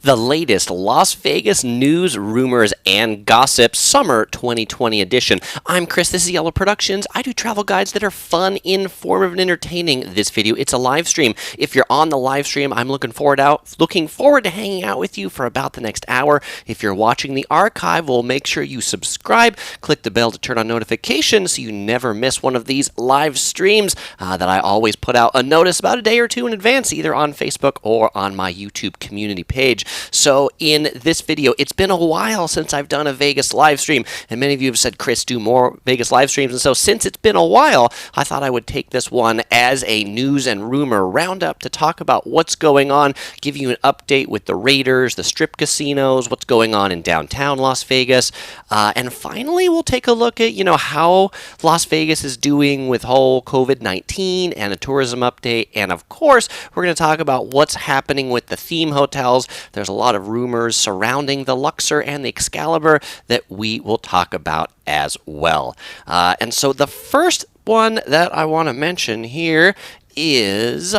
The latest Las Vegas news, rumors, and gossip summer 2020 edition. I'm Chris, this is Yellow Productions. I do travel guides that are fun, informative, and entertaining. This video, it's a live stream. If you're on the live stream, I'm looking forward to hanging out with you for about the next hour. If you're watching the archive, well, make sure you subscribe. Click the bell to turn on notifications so you never miss one of these live streams that I always put out a notice about a day or two in advance, either on Facebook or on my YouTube community page. So in this video, it's been a while since I've done a Vegas live stream, and many of you have said, Chris, do more Vegas live streams. And so since it's been a while, I thought I would take this one as a news and rumor roundup to talk about what's going on, give you an update with the Raiders, the Strip casinos, what's going on in downtown Las Vegas, and finally we'll take a look at, how Las Vegas is doing with whole COVID-19 and a tourism update, and of course, we're going to talk about what's happening with the theme hotels. There's a lot of rumors surrounding the Luxor and the Excalibur that we will talk about as well. And so the first one that I want to mention here is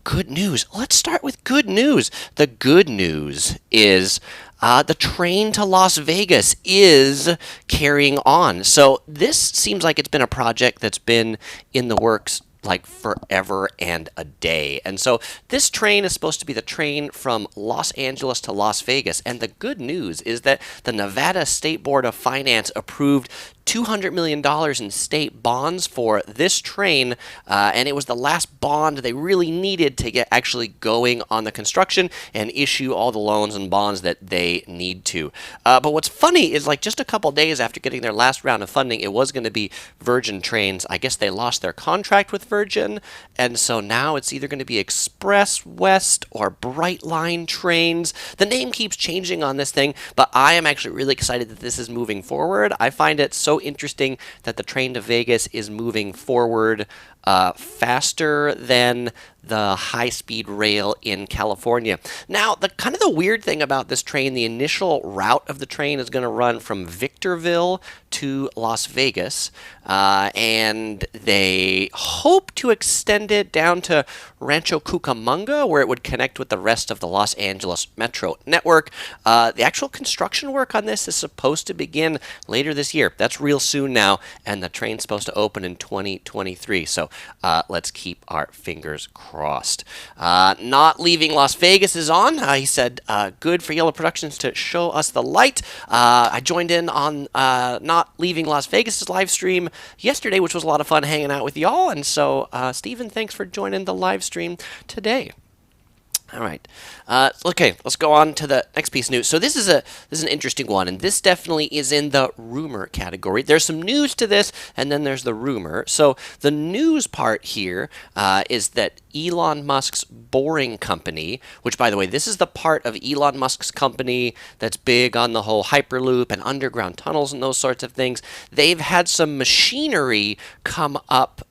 good news. Let's start with good news. The good news is the train to Las Vegas is carrying on. So this seems like it's been a project that's been in the works like forever and a day. And so this train is supposed to be the train from Los Angeles to Las Vegas. And the good news is that the Nevada State Board of Finance approved $200 million in state bonds for this train, and it was the last bond they really needed to get actually going on the construction and issue all the loans and bonds that they need to. But what's funny is, like, just a couple days after getting their last round of funding, it was going to be Virgin Trains. I guess they lost their contract with Virgin, and so now it's either going to be Express West or Brightline Trains. The name keeps changing on this thing, but I am actually really excited that this is moving forward. I find it so interesting that the train to Vegas is moving forward faster than the high-speed rail in California. Now, the weird thing about this train, the initial route of the train is going to run from Victorville to Las Vegas, and they hope to extend it down to Rancho Cucamonga, where it would connect with the rest of the Los Angeles Metro network. The actual construction work on this is supposed to begin later this year. That's real soon now, and the train's supposed to open in 2023. So let's keep our fingers crossed. Not Leaving Las Vegas is on. He said, good for Yellow Productions to show us the light. I joined in on Not Leaving Las Vegas' live stream yesterday, which was a lot of fun hanging out with y'all. And so, Stephen, thanks for joining the live stream today. All right. Okay, let's go on to the next piece of news. So this is an interesting one, and this definitely is in the rumor category. There's some news to this, and then there's the rumor. So the news part here is that Elon Musk's Boring Company, which, by the way, this is the part of Elon Musk's company that's big on the whole Hyperloop and underground tunnels and those sorts of things, they've had some machinery come up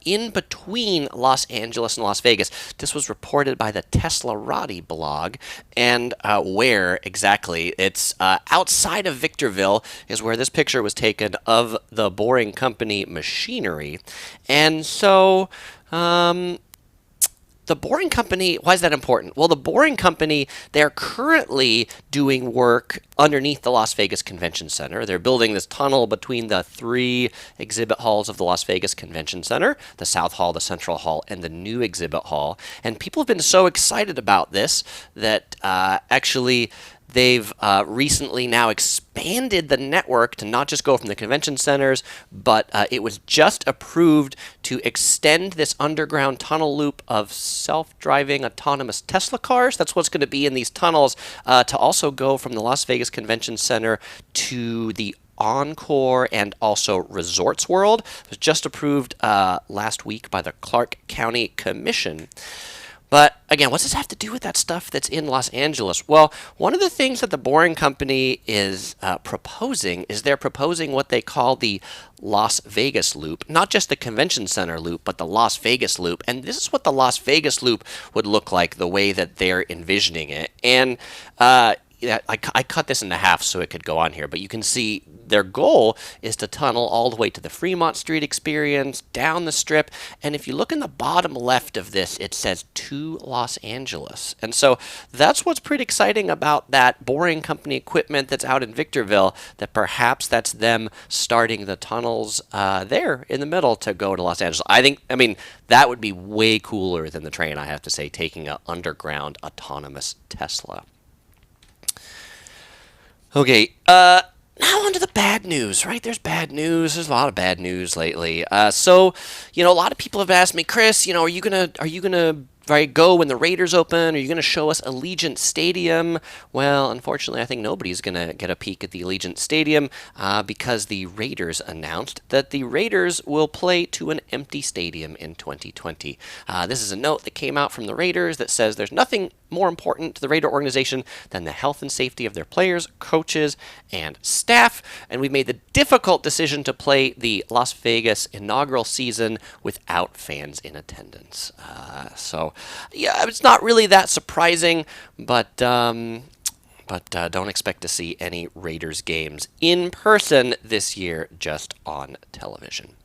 in between Los Angeles and Las Vegas. This was reported by the Teslarati blog, and where exactly? It's outside of Victorville is where this picture was taken of the Boring Company machinery. And so the Boring Company, why is that important? Well, the Boring Company, they're currently doing work underneath the Las Vegas Convention Center. They're building this tunnel between the three exhibit halls of the Las Vegas Convention Center, the South Hall, the Central Hall, and the new exhibit hall. And people have been so excited about this that actually they've recently now expanded the network to not just go from the convention centers, but it was just approved to extend this underground tunnel loop of self-driving autonomous Tesla cars. That's what's going to be in these tunnels to also go from the Las Vegas Convention Center to the Encore and also Resorts World. It was just approved last week by the Clark County Commission. But again, what's this have to do with that stuff that's in Los Angeles? Well, one of the things that the Boring Company is proposing is they're proposing what they call the Las Vegas Loop, not just the Convention Center Loop, but the Las Vegas Loop. And this is what the Las Vegas Loop would look like, the way that they're envisioning it. And yeah, I cut this into half so it could go on here, but you can see their goal is to tunnel all the way to the Fremont Street Experience, down the Strip, and if you look in the bottom left of this, it says to Los Angeles. And so that's what's pretty exciting about that Boring Company equipment that's out in Victorville, that perhaps that's them starting the tunnels there in the middle to go to Los Angeles. I mean, that would be way cooler than the train, I have to say, taking an underground autonomous Tesla. Okay, now on to the bad news, right? There's bad news. There's a lot of bad news lately. So, a lot of people have asked me, Chris, are you gonna right, go when the Raiders open? Are you going to show us Allegiant Stadium? Well, unfortunately, I think nobody's going to get a peek at the Allegiant Stadium because the Raiders announced that the Raiders will play to an empty stadium in 2020. This is a note that came out from the Raiders that says there's nothing more important to the Raider organization than the health and safety of their players, coaches, and staff, and we made the difficult decision to play the Las Vegas inaugural season without fans in attendance. So, yeah, it's not really that surprising, but don't expect to see any Raiders games in person this year, just on television.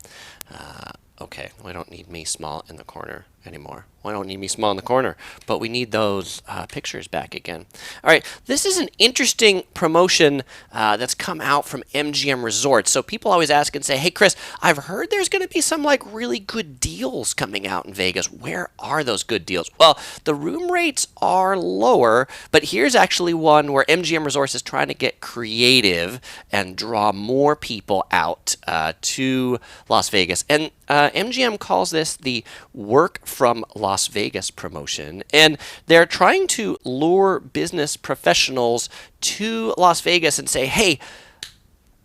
Okay, we don't need me small in the corner anymore. We don't need me small in the corner, but we need those pictures back again. All right, this is an interesting promotion that's come out from MGM Resorts. So people always ask and say, hey, Chris, I've heard there's going to be some really good deals coming out in Vegas. Where are those good deals? Well, the room rates are lower, but here's actually one where MGM Resorts is trying to get creative and draw more people out to Las Vegas. And MGM calls this the Work from Las Vegas promotion, and they're trying to lure business professionals to Las Vegas and say, hey,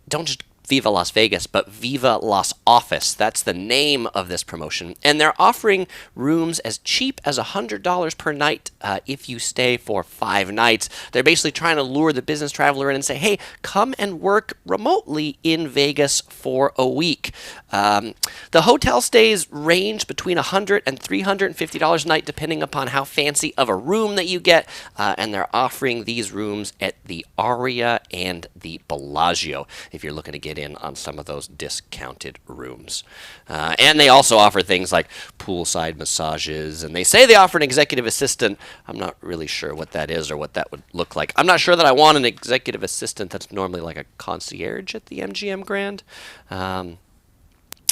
don't just Viva Las Vegas, but Viva Las Office. That's the name of this promotion. And they're offering rooms as cheap as $100 per night if you stay for 5 nights. They're basically trying to lure the business traveler in and say, hey, come and work remotely in Vegas for a week. The hotel stays range between $100 and $350 a night, depending upon how fancy of a room that you get. And they're offering these rooms at the Aria and the Bellagio if you're looking to get in on some of those discounted rooms. And they also offer things like poolside massages, and they say they offer an executive assistant. I'm not really sure what that is or what that would look like. I'm not sure that I want an executive assistant that's normally like a concierge at the MGM Grand.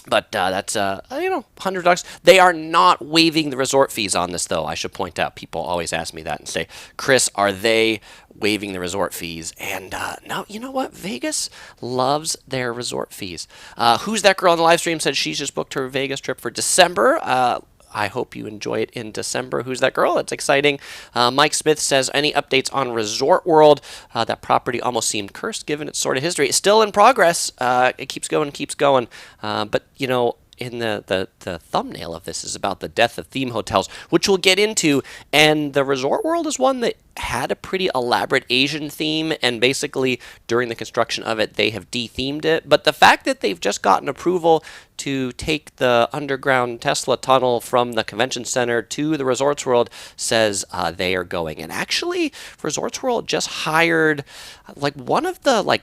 But that's, $100. They are not waiving the resort fees on this, though. I should point out, people always ask me that and say, Chris, are they waiving the resort fees? And no, you know what? Vegas loves their resort fees. Who's That Girl on the live stream said she's just booked her Vegas trip for December. I hope you enjoy it in December. Who's That Girl? That's exciting. Mike Smith says, any updates on Resort World? That property almost seemed cursed given its sort of history. It's still in progress. It keeps going, keeps going. But, in the thumbnail of this is about the death of theme hotels, which we'll get into. And the Resort World is one that had a pretty elaborate Asian theme, and basically during the construction of it, they have de-themed it. But the fact that they've just gotten approval to take the underground Tesla tunnel from the convention center to the Resorts World says they are going. And actually, Resorts World just hired one of the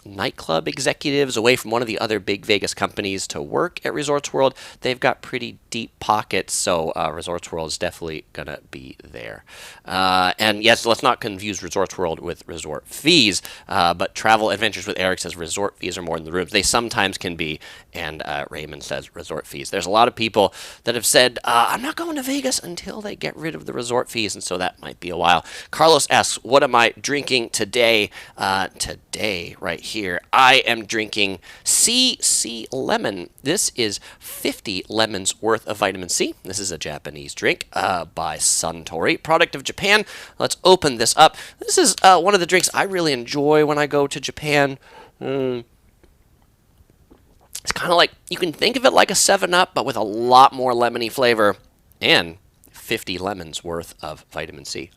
nightclub executives away from one of the other big Vegas companies to work at Resorts World. They've got pretty deep pockets, so Resorts World is definitely going to be there. And yes, let's not confuse Resorts World with resort fees, but Travel Adventures with Eric says resort fees are more than the rooms. They sometimes can be, and Raymond says resort fees. There's a lot of people that have said, I'm not going to Vegas until they get rid of the resort fees, and so that might be a while. Carlos asks, what am I drinking today? Today, right here, I am drinking CC Lemon. This is 50 lemons worth of vitamin C. This is a Japanese drink by Suntory, product of Japan. Let's open this up. This is one of the drinks I really enjoy when I go to Japan. It's kind of like, you can think of it like a 7-Up, but with a lot more lemony flavor and 50 lemons worth of vitamin C.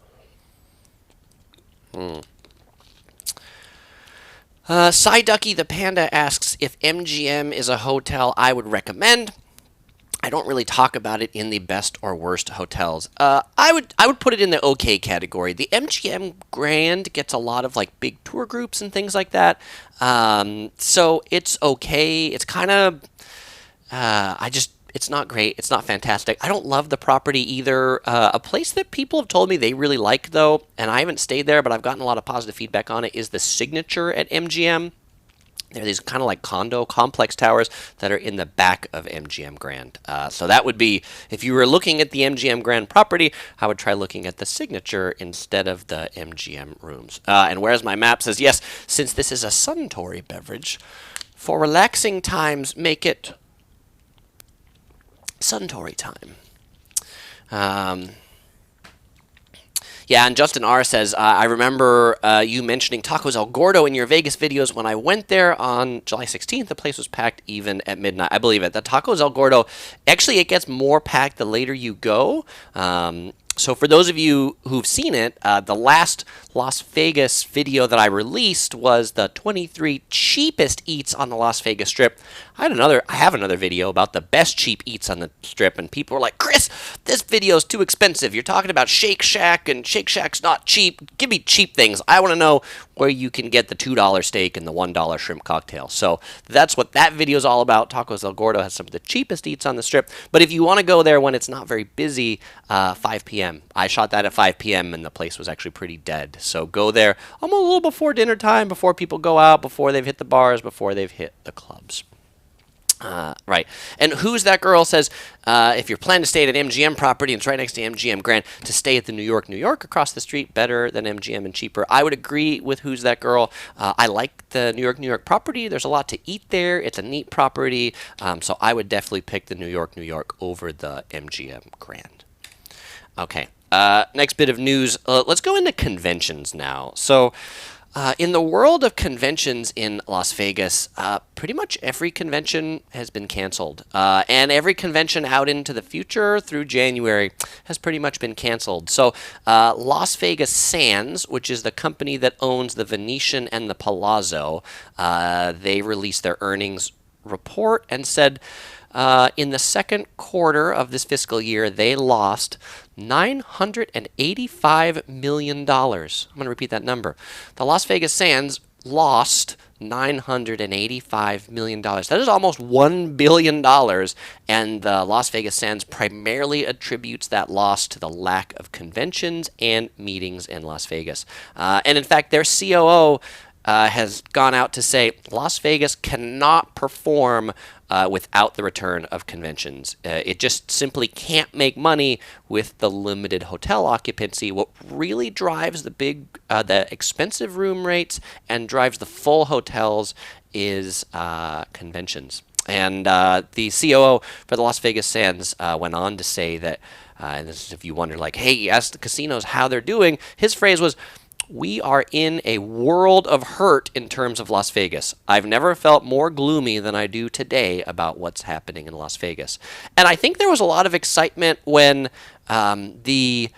Cy Ducky the Panda asks if MGM is a hotel I would recommend. I don't really talk about it in the best or worst hotels. I would put it in the okay category. The MGM Grand gets a lot of like big tour groups and things like that, so it's okay. It's kind of it's not great. It's not fantastic. I don't love the property either. A place that people have told me they really like though, and I haven't stayed there, but I've gotten a lot of positive feedback on it, is the Signature at MGM. There are these kind of like condo complex towers that are in the back of MGM Grand. So that would be, if you were looking at the MGM Grand property, I would try looking at the Signature instead of the MGM rooms. And whereas my map says, yes, since this is a Suntory beverage, for relaxing times, make it Suntory time. Yeah, and Justin R. says, I remember you mentioning Tacos El Gordo in your Vegas videos. When I went there on July 16th, the place was packed even at midnight. I believe it. The Tacos El Gordo, actually, it gets more packed the later you go. So for those of you who've seen it, the last Las Vegas video that I released was the 23 cheapest eats on the Las Vegas Strip. I have another video about the best cheap eats on the Strip, and people were like, Chris, this video's too expensive. You're talking about Shake Shack, and Shake Shack's not cheap. Give me cheap things. I want to know where you can get the $2 steak and the $1 shrimp cocktail. So that's what that video's all about. Tacos El Gordo has some of the cheapest eats on the Strip. But if you want to go there when it's not very busy, 5 p.m. I shot that at 5 p.m. and the place was actually pretty dead. So go there almost a little before dinner time, before people go out, before they've hit the bars, before they've hit the clubs. Right. And Who's That Girl says, if you're planning to stay at an MGM property and it's right next to MGM Grand, to stay at the New York across the street, better than MGM and cheaper. I would agree with Who's That Girl. I like the New York property. There's a lot to eat there. It's a neat property. So I would definitely pick the New York over the MGM Grand. Okay. Next bit of news. Let's go into conventions now. So in the world of conventions in Las Vegas, pretty much every convention has been canceled. And every convention out into the future through January has pretty much been canceled. So Las Vegas Sands, which is the company that owns the Venetian and the Palazzo, they released their earnings report and said in the second quarter of this fiscal year, they lost $985 million. I'm going to repeat that number. The Las Vegas Sands lost $985 million. That is almost $1 billion, and the Las Vegas Sands primarily attributes that loss to the lack of conventions and meetings in Las Vegas. And in fact, their COO has gone out to say Las Vegas cannot perform without the return of conventions. It just simply can't make money with the limited hotel occupancy. What really drives the expensive room rates and drives the full hotels is conventions. And the COO for the Las Vegas Sands went on to say that, and this is if you wonder, like, hey, you asked the casinos how they're doing, his phrase was, "We are in a world of hurt in terms of Las Vegas. I've never felt more gloomy than I do today about what's happening in Las Vegas." And I think there was a lot of excitement when the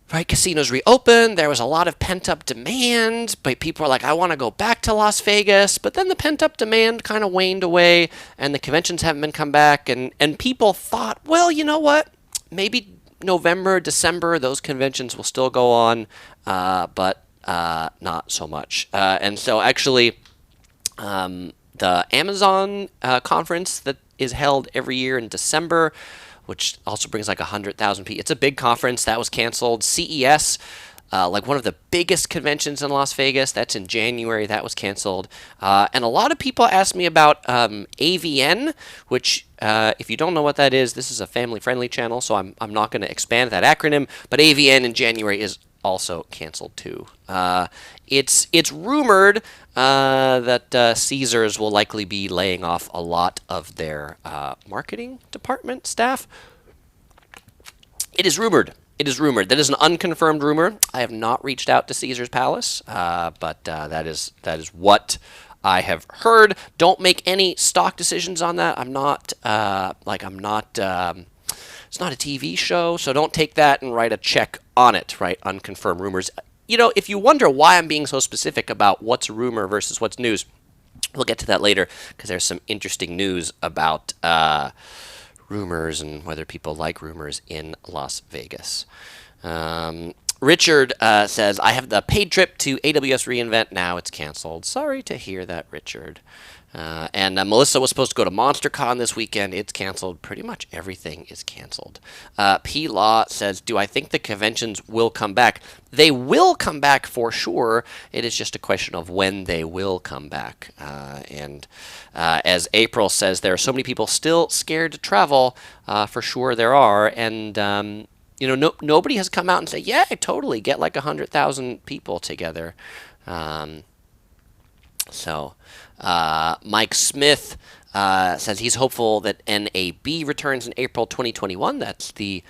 casinos reopened. There was a lot of pent-up demand, but people were like, I want to go back to Las Vegas. But then the pent-up demand kind of waned away, and the conventions haven't been come back. And people thought, well, you know what? Maybe November, December, those conventions will still go on, but not so much. And so actually, the Amazon conference that is held every year in December, which also brings like 100,000 people. It's a big conference. That was canceled. CES, like one of the biggest conventions in Las Vegas, that's in January. That was canceled. And a lot of people asked me about AVN, which if you don't know what that is, this is a family-friendly channel, so I'm not going to expand that acronym. But AVN in January is also canceled too. It's rumored that Caesars will likely be laying off a lot of their marketing department staff. It is rumored. It is rumored. That is an unconfirmed rumor. I have not reached out to Caesars Palace, but that is what I have heard. Don't make any stock decisions on that. I'm not it's not a TV show, so don't take that and write a check on it, right? Unconfirmed rumors. You know, if you wonder why I'm being so specific about what's rumor versus what's news, we'll get to that later because there's some interesting news about rumors and whether people like rumors in Las Vegas. Richard says, I have the paid trip to AWS reInvent. Now it's canceled. Sorry to hear that, Richard. And Melissa was supposed to go to MonsterCon this weekend. It's canceled. Pretty much everything is canceled. P. Law says, do I think the conventions will come back? They will come back for sure. It is just a question of when they will come back. And as April says, there are so many people still scared to travel. For sure there are. And nobody has come out and said, yeah, totally, get like 100,000 people together. Mike Smith says he's hopeful that NAB returns in April 2021. That's the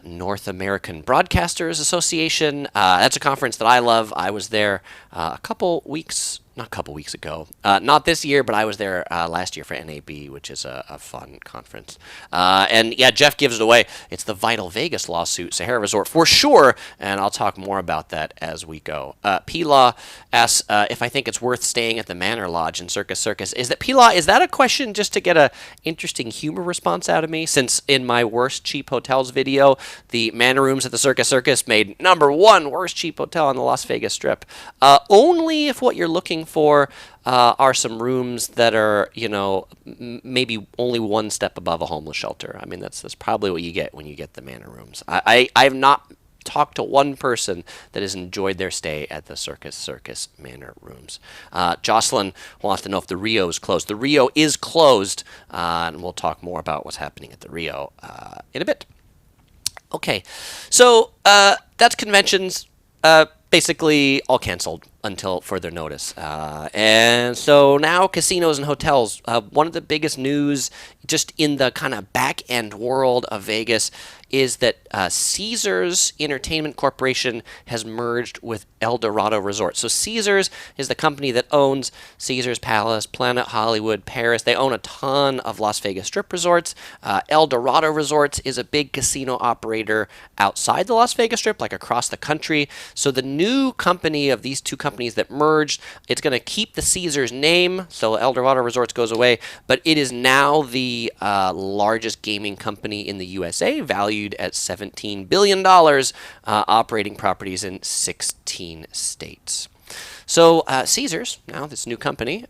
North American Broadcasters Association. That's a conference that I love. I was there not a couple weeks ago. Not this year, but I was there last year for NAB, which is a fun conference. And yeah, Jeff gives it away. It's the Vital Vegas lawsuit, Sahara Resort for sure, and I'll talk more about that as we go. P-Law asks if I think it's worth staying at the Manor Lodge in Circus Circus. P-Law, is that a question just to get a interesting humor response out of me? Since in my worst cheap hotels video, the Manor Rooms at the Circus Circus made #1 worst cheap hotel on the Las Vegas Strip. Only if what you're looking for are some rooms that are, maybe only one step above a homeless shelter. I mean, that's probably what you get when you get the Manor Rooms. I have not talked to one person that has enjoyed their stay at the Circus Manor Rooms. Jocelyn wants to know if the Rio is closed. The Rio is closed, and we'll talk more about what's happening at the Rio in a bit. Okay, so that's conventions. Basically all canceled until further notice. And so now casinos and hotels. One of the biggest news just in the kind of back end world of Vegas is that Caesars Entertainment Corporation has merged with El Dorado Resorts. So Caesars is the company that owns Caesars Palace, Planet Hollywood, Paris. They own a ton of Las Vegas Strip resorts. El Dorado Resorts is a big casino operator outside the Las Vegas Strip, like across the country. So the new company of these two companies that merged, it's going to keep the Caesars name, so El Dorado Resorts goes away, but it is now the largest gaming company in the USA, valued at $17 billion, operating properties in 16 states. So Caesars, now this new company,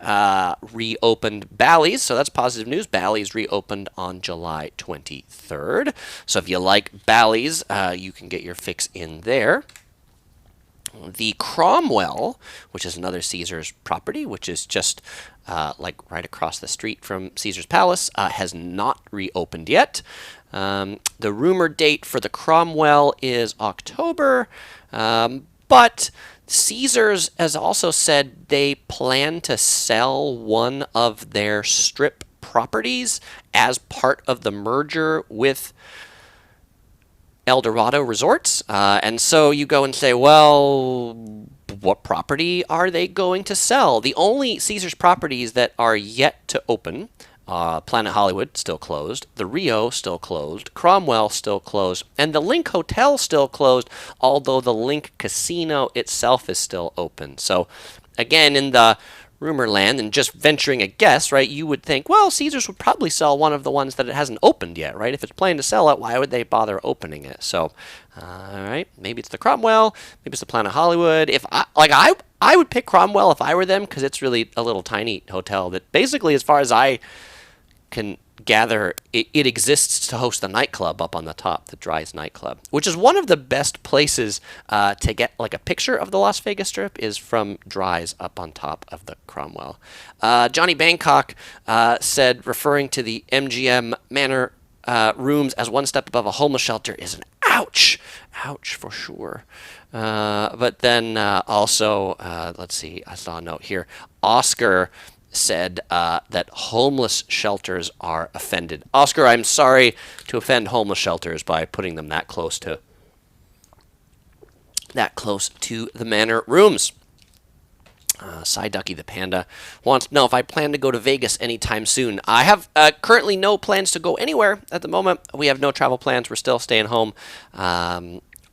reopened Bally's, so that's positive news. Bally's reopened on July 23rd. So if you like Bally's, you can get your fix in there. The Cromwell, which is another Caesars property, which is just like right across the street from Caesars Palace, has not reopened yet. The rumored date for the Cromwell is October, but Caesars has also said they plan to sell one of their Strip properties as part of the merger with El Dorado Resorts. And so you go and say, well, what property are they going to sell? The only Caesars properties that are yet to open, Planet Hollywood still closed, the Rio still closed, Cromwell still closed, and the Link Hotel still closed, although the Link Casino itself is still open. So again, in the rumor land, and just venturing a guess, right, you would think, well, Caesars would probably sell one of the ones that it hasn't opened yet, right? If it's planning to sell it, why would they bother opening it? So, all right, maybe it's the Cromwell, maybe it's the Planet Hollywood. If I would pick Cromwell if I were them, because it's really a little tiny hotel that basically, as far as I can gather, it exists to host the nightclub up on the top, the Dry's nightclub, which is one of the best places to get like a picture of the Las Vegas Strip is from Dry's up on top of the Cromwell. Johnny Bangkok said, referring to the MGM Manor rooms as one step above a homeless shelter is an ouch for sure. But then also, let's see, I saw a note here. Oscar said that homeless shelters are offended. Oscar, I'm sorry to offend homeless shelters by putting them that close to the Manor rooms. Ducky the Panda wants to know if I plan to go to Vegas anytime soon. I have currently no plans to go anywhere at the moment. We have no travel plans. We're still staying home.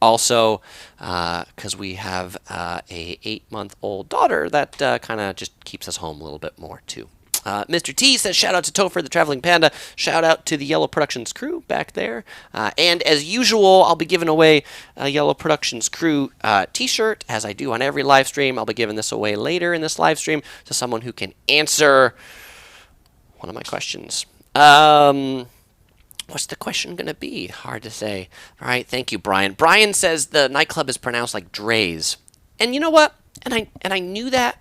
Also, because we have a 8-month-old daughter, that kind of just keeps us home a little bit more too. Mr. T says, shout out to Topher the Traveling Panda. Shout out to the Yellow Productions crew back there. And as usual, I'll be giving away a Yellow Productions crew t-shirt, as I do on every live stream. I'll be giving this away later in this live stream to someone who can answer one of my questions. What's the question going to be? Hard to say. All right, thank you, Brian. Brian says the nightclub is pronounced like Dre's. And you know what? And I knew that,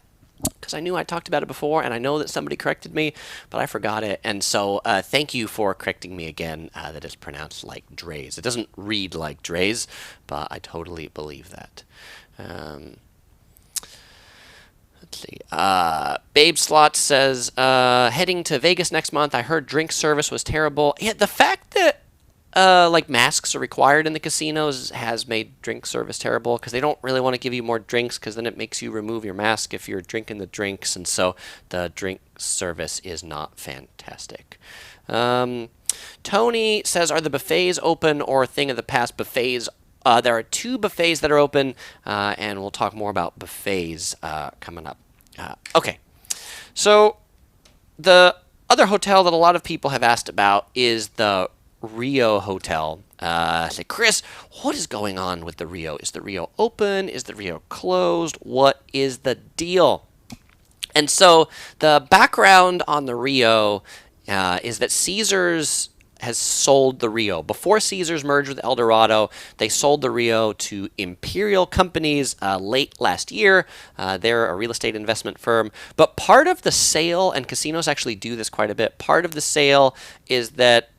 because I knew I talked about it before, and I know that somebody corrected me, but I forgot it. And so thank you for correcting me again, that it's pronounced like Dre's. It doesn't read like Dre's, but I totally believe that. Let's see. Babe Slot says, heading to Vegas next month. I heard drink service was terrible. Yeah, the fact that like masks are required in the casinos has made drink service terrible, because they don't really want to give you more drinks, because then it makes you remove your mask if you're drinking the drinks, and so the drink service is not fantastic. Tony says, are the buffets open or a thing of the past? Buffets, there are 2 buffets that are open, and we'll talk more about buffets coming up. Okay, so the other hotel that a lot of people have asked about is the Rio Hotel. Say, Chris, what is going on with the Rio? Is the Rio open? Is the Rio closed? What is the deal? And so the background on the Rio is that Caesars has sold the Rio. Before Caesars merged with El Dorado, they sold the Rio to Imperial Companies late last year. They're a real estate investment firm. But part of the sale, and casinos actually do this quite a bit, part of the sale is that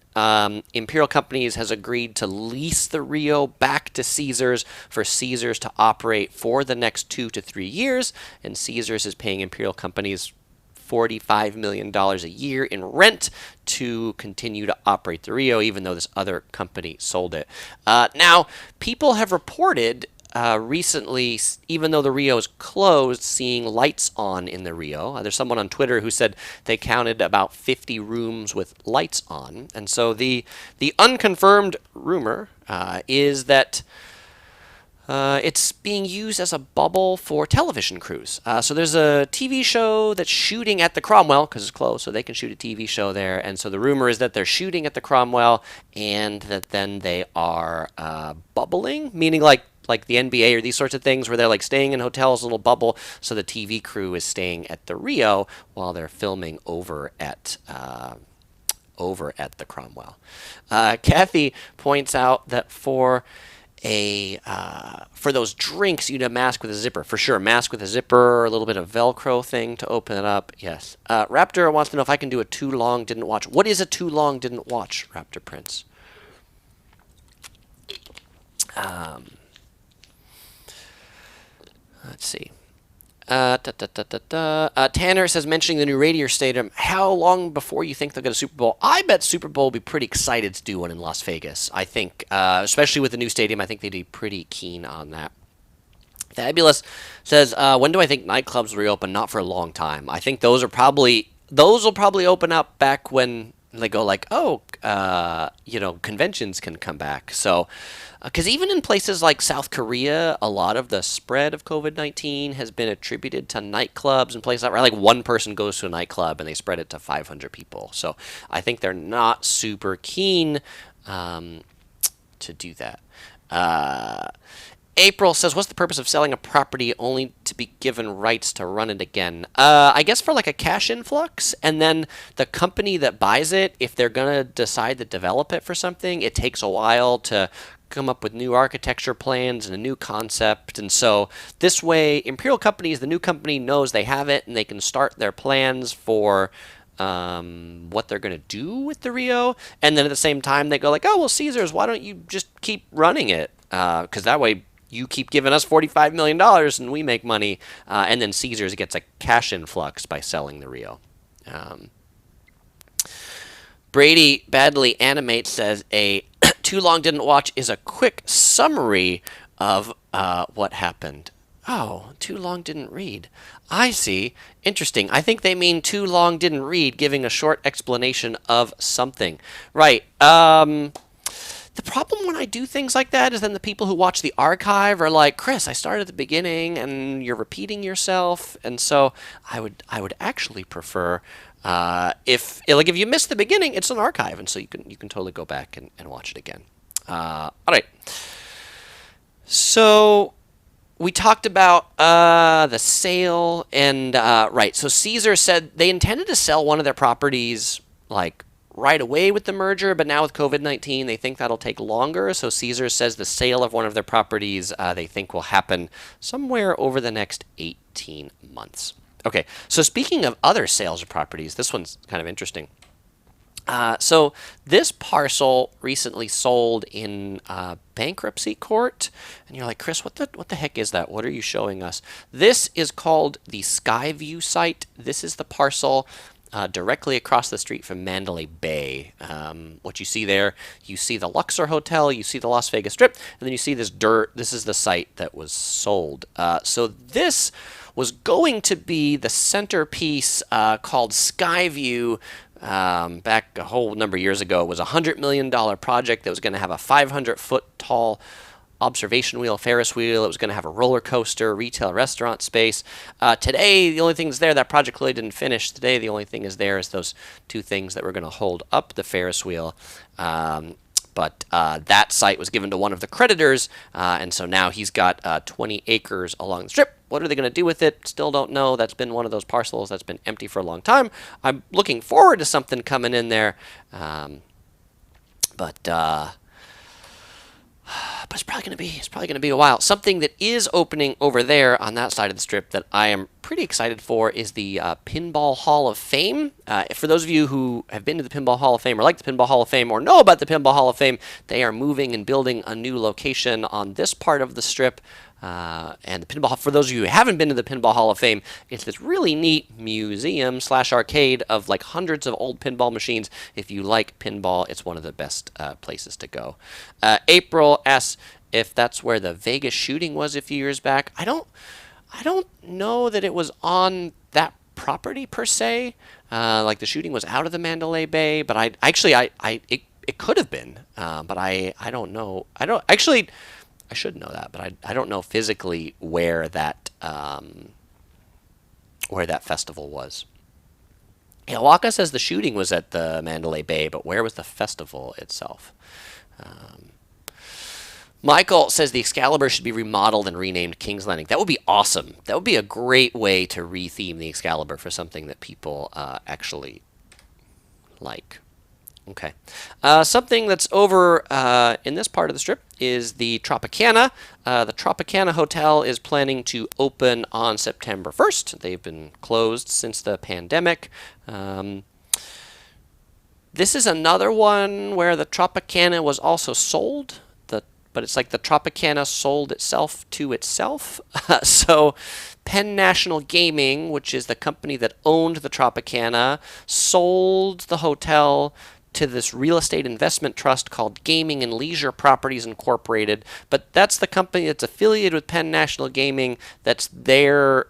Imperial Companies has agreed to lease the Rio back to Caesars for Caesars to operate for the next 2 to 3 years, and Caesars is paying Imperial Companies $45 million a year in rent to continue to operate the Rio, even though this other company sold it. Now, people have reported recently, even though the Rio is closed, seeing lights on in the Rio. There's someone on Twitter who said they counted about 50 rooms with lights on. And so the unconfirmed rumor is that it's being used as a bubble for television crews. So there's a TV show that's shooting at the Cromwell, because it's closed, so they can shoot a TV show there. And so the rumor is that they're shooting at the Cromwell, and that then they are bubbling, meaning like the NBA or these sorts of things, where they're like staying in hotels, a little bubble, so the TV crew is staying at the Rio while they're filming over at the Cromwell. Kathy points out that for those drinks, you need a mask with a zipper. For sure, mask with a zipper, a little bit of Velcro thing to open it up. Yes. Raptor wants to know if I can do a too long didn't watch. What is a too long didn't watch, Raptor Prince? Let's see. Tanner says, mentioning the new Rio Stadium, how long before you think they'll get a Super Bowl? I bet Super Bowl will be pretty excited to do one in Las Vegas. I think, especially with the new stadium, I think they'd be pretty keen on that. Fabulous says, when do I think nightclubs will reopen? Not for a long time. I think those will probably open up back when they go like, conventions can come back. So, because even in places like South Korea, a lot of the spread of COVID-19 has been attributed to nightclubs and places where like one person goes to a nightclub and they spread it to 500 people. So I think they're not super keen to do that. April says, what's the purpose of selling a property only to be given rights to run it again? I guess for like a cash influx, and then the company that buys it, if they're going to decide to develop it for something, it takes a while to come up with new architecture plans and a new concept. And so this way, Imperial Companies, the new company, knows they have it and they can start their plans for what they're going to do with the Rio. And then at the same time, they go like, oh, well, Caesars, why don't you just keep running it? Because that way you keep giving us $45 million and we make money. And then Caesars gets a cash influx by selling the Rio. Brady Badly Animate says, a too long didn't watch is a quick summary of what happened. Oh, too long didn't read. I see. Interesting. I think they mean too long didn't read, giving a short explanation of something. Right. The problem when I do things like that is then the people who watch the archive are like, Chris, I started at the beginning and you're repeating yourself. And so I would actually prefer If you missed the beginning, it's an archive, and so you can totally go back and watch it again. All right. So we talked about the sale, and right. So Caesar said they intended to sell one of their properties like right away with the merger, but now with COVID-19, they think that'll take longer. So Caesar says the sale of one of their properties they think will happen somewhere over the next 18 months. Okay, so speaking of other sales of properties, this one's kind of interesting. So this parcel recently sold in bankruptcy court, and you're like, Chris, what the heck is that? What are you showing us? This is called the Skyvue site. This is the parcel directly across the street from Mandalay Bay. What you see there, you see the Luxor Hotel, you see the Las Vegas Strip, and then you see this dirt. This is the site that was sold. So this was going to be the centerpiece called Skyvue. Back a whole number of years ago, it was a $100 million project that was going to have a 500-foot tall observation wheel, Ferris wheel. It was going to have a roller coaster, retail, restaurant space. Today, the only thing that's there, that project really didn't finish. Today, the only thing is there is those two things that were going to hold up the Ferris wheel. But that site was given to one of the creditors, and so now he's got 20 acres along the strip. What are they going to do with it? Still don't know. That's been one of those parcels that's been empty for a long time. I'm looking forward to something coming in there, but it's probably going to be a while. Something that is opening over there on that side of the strip that I am pretty excited for is the Pinball Hall of Fame. For those of you who have been to the Pinball Hall of Fame or like the Pinball Hall of Fame or know about the Pinball Hall of Fame, they are moving and building a new location on this part of the strip. And the pinball, for those of you who haven't been to the Pinball Hall of Fame, it's this really neat museum/arcade of like hundreds of old pinball machines. If you like pinball, it's one of the best places to go. April asks if that's where the Vegas shooting was a few years back. I don't know that it was on that property per se. Like the shooting was out of the Mandalay Bay, but it could have been. But I don't know. I should know that, but I don't know physically where that festival was. Yeah, Waka says the shooting was at the Mandalay Bay, but where was the festival itself? Michael says the Excalibur should be remodeled and renamed King's Landing. That would be awesome. That would be a great way to retheme the Excalibur for something that people actually like. Okay. Something that's over in this part of the strip is the Tropicana. The Tropicana Hotel is planning to open on September 1st. They've been closed since the pandemic. This is another one where the Tropicana was also sold, but it's like the Tropicana sold itself to itself. So Penn National Gaming, which is the company that owned the Tropicana, sold the hotel to this real estate investment trust called Gaming and Leisure Properties Incorporated. But that's the company that's affiliated with Penn National Gaming. That's their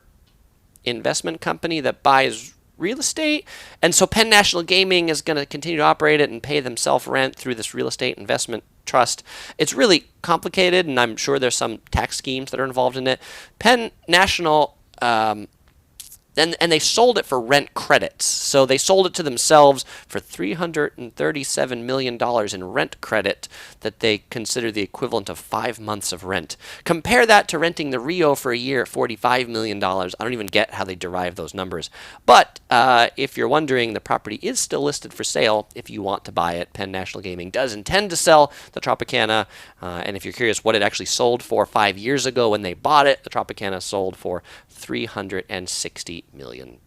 investment company that buys real estate. And so Penn National Gaming is going to continue to operate it and pay themselves rent through this real estate investment trust. It's really complicated, and I'm sure there's some tax schemes that are involved in it. Penn National and they sold it for rent credits. So they sold it to themselves for $337 million in rent credit that they consider the equivalent of 5 months of rent. Compare that to renting the Rio for a year at $45 million. I don't even get how they derive those numbers. But if you're wondering, the property is still listed for sale if you want to buy it. Penn National Gaming does intend to sell the Tropicana. And if you're curious what it actually sold for 5 years ago when they bought it, the Tropicana sold for $360 million.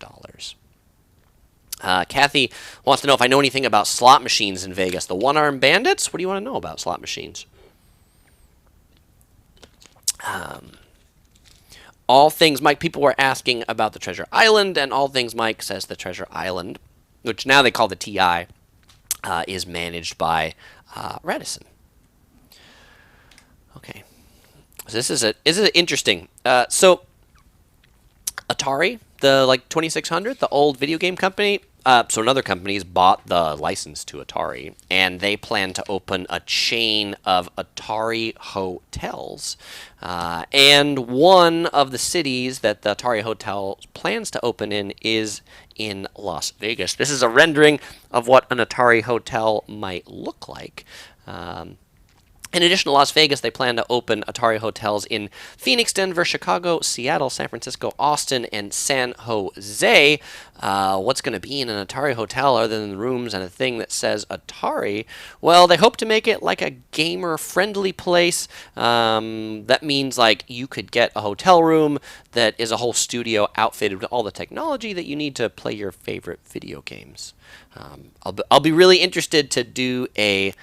Kathy wants to know if I know anything about slot machines in Vegas. The one-armed bandits? What do you want to know about slot machines? All things Mike, people were asking about the Treasure Island, and All Things Mike says the Treasure Island, which now they call the TI, is managed by Radisson. Okay. So this is interesting. So Atari, the 2600, the old video game company. So another company's bought the license to Atari, and they plan to open a chain of Atari hotels. And one of the cities that the Atari Hotel plans to open in is in Las Vegas. This is a rendering of what an Atari hotel might look like. In addition to Las Vegas, they plan to open Atari hotels in Phoenix, Denver, Chicago, Seattle, San Francisco, Austin, and San Jose. What's going to be in an Atari hotel other than the rooms and a thing that says Atari? Well, they hope to make it like a gamer-friendly place. That means like you could get a hotel room that is a whole studio outfitted with all the technology that you need to play your favorite video games. I'll be really interested to do a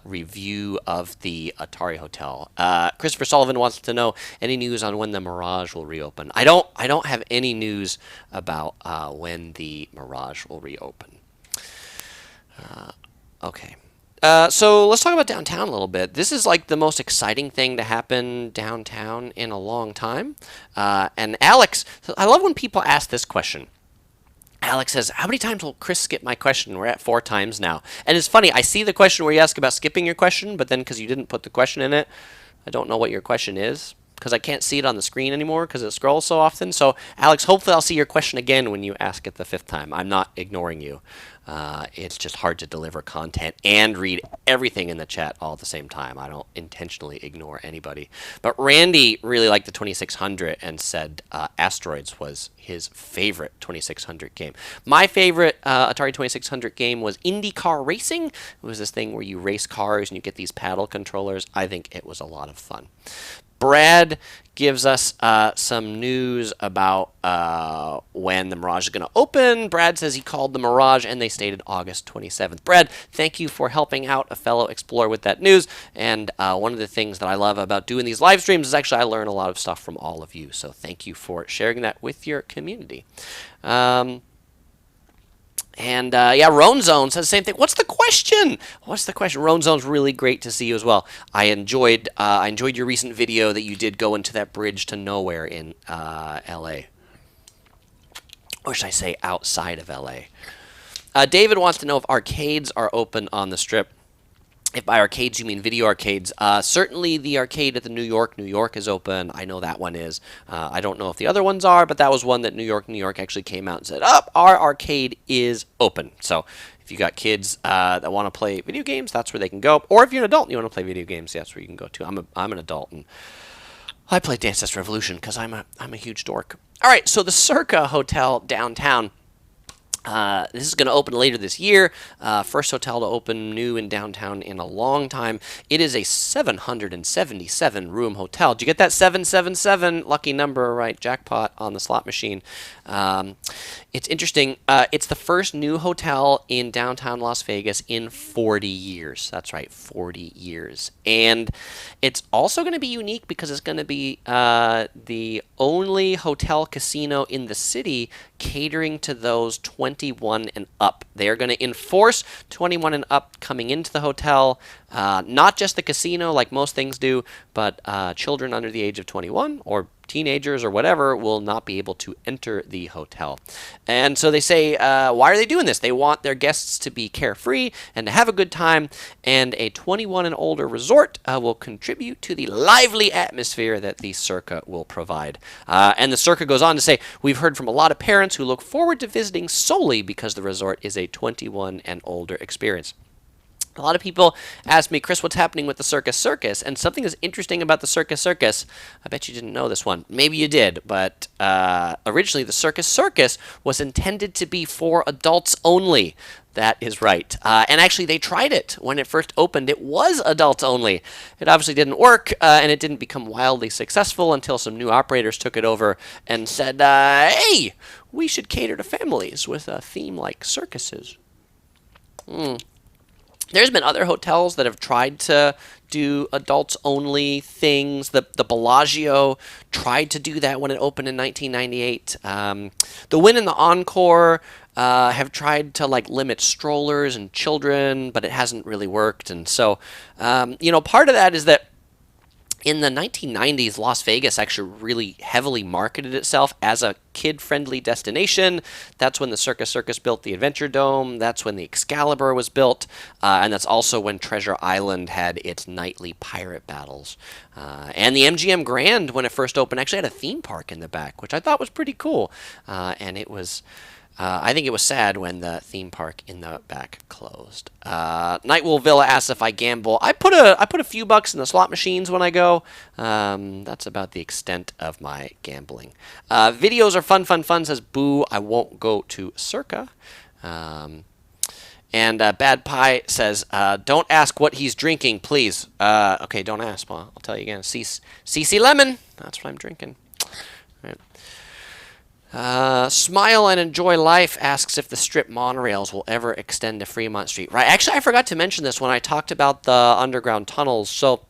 review of the Atari Hotel. Christopher Sullivan wants to know any news on when the Mirage will reopen. I don't have any news about when the Mirage will reopen. Okay. So let's talk about downtown a little bit. This is like the most exciting thing to happen downtown in a long time. And Alex, I love when people ask this question. Alex says, how many times will Chris skip my question? We're at 4 times now. And it's funny, I see the question where you ask about skipping your question, but then because you didn't put the question in it, I don't know what your question is because I can't see it on the screen anymore because it scrolls so often. So, Alex, hopefully I'll see your question again when you ask it the 5th time. I'm not ignoring you. It's just hard to deliver content and read everything in the chat all at the same time. I don't intentionally ignore anybody. But Randy really liked the 2600 and said Asteroids was his favorite 2600 game. My favorite Atari 2600 game was IndyCar Racing. It was this thing where you race cars and you get these paddle controllers. I think it was a lot of fun. Brad gives us some news about when the Mirage is going to open. Brad says he called the Mirage and they stated August 27th. Brad, thank you for helping out a fellow explorer with that news. And one of the things that I love about doing these live streams is actually I learn a lot of stuff from all of you. So thank you for sharing that with your community. Yeah, Roan Zone says the same thing. What's the question? Roan Zone's really great to see you as well. I enjoyed your recent video that you did go into that bridge to nowhere in L.A. Or should I say outside of L.A.? David wants to know if arcades are open on the Strip. If by arcades you mean video arcades, certainly the arcade at the New York is open. I know that one is. I don't know if the other ones are, but that was one that New York actually came out and said, our arcade is open. So if you got kids that want to play video games, that's where they can go. Or if you're an adult and you want to play video games, that's where you can go to. I'm an adult, and I play Dance Dance Revolution because I'm a huge dork. All right, so the Circa Hotel downtown. This is going to open later this year. First hotel to open new in downtown in a long time. It is a 777 room hotel. Did you get that 777 lucky number right? Jackpot on the slot machine. It's interesting. It's the first new hotel in downtown Las Vegas in 40 years. That's right, 40 years. And it's also going to be unique because it's going to be the only hotel casino in the city catering to those 21 and up. They are going to enforce 21 and up coming into the hotel. Not just the casino like most things do, but children under the age of 21 or teenagers or whatever will not be able to enter the hotel. And so they say, why are they doing this? They want their guests to be carefree and to have a good time, and a 21 and older resort will contribute to the lively atmosphere that the Circa will provide. And the Circa goes on to say, we've heard from a lot of parents who look forward to visiting solely because the resort is a 21 and older experience. A lot of people ask me, Chris, what's happening with the Circa Circus? And something is interesting about the Circa Circus. I bet you didn't know this one. Maybe you did, but originally the Circa Circus was intended to be for adults only. That is right. And actually, they tried it when it first opened. It was adults only. It obviously didn't work, and it didn't become wildly successful until some new operators took it over and said, hey, we should cater to families with a theme like circuses. There's been other hotels that have tried to do adults-only things. The Bellagio tried to do that when it opened in 1998. The Wynn and the Encore have tried to limit strollers and children, but it hasn't really worked. And so, part of that is that in the 1990s, Las Vegas actually really heavily marketed itself as a kid-friendly destination. That's when the Circa Circus built the Adventure Dome. That's when the Excalibur was built. And that's also when Treasure Island had its nightly pirate battles. And the MGM Grand, when it first opened, actually had a theme park in the back, which I thought was pretty cool. And it was I think it was sad when the theme park in the back closed. Nightwolf Villa asks if I gamble. I put a few bucks in the slot machines when I go. That's about the extent of my gambling. Videos are fun, says Boo. I won't go to Circa. And Bad Pie says, don't ask what he's drinking, please. Okay, don't ask. Well, I'll tell you again. CC Lemon. That's what I'm drinking. All right. Smile and Enjoy Life asks if the Strip monorails will ever extend to Fremont Street. Right. Actually, I forgot to mention this when I talked about the underground tunnels. So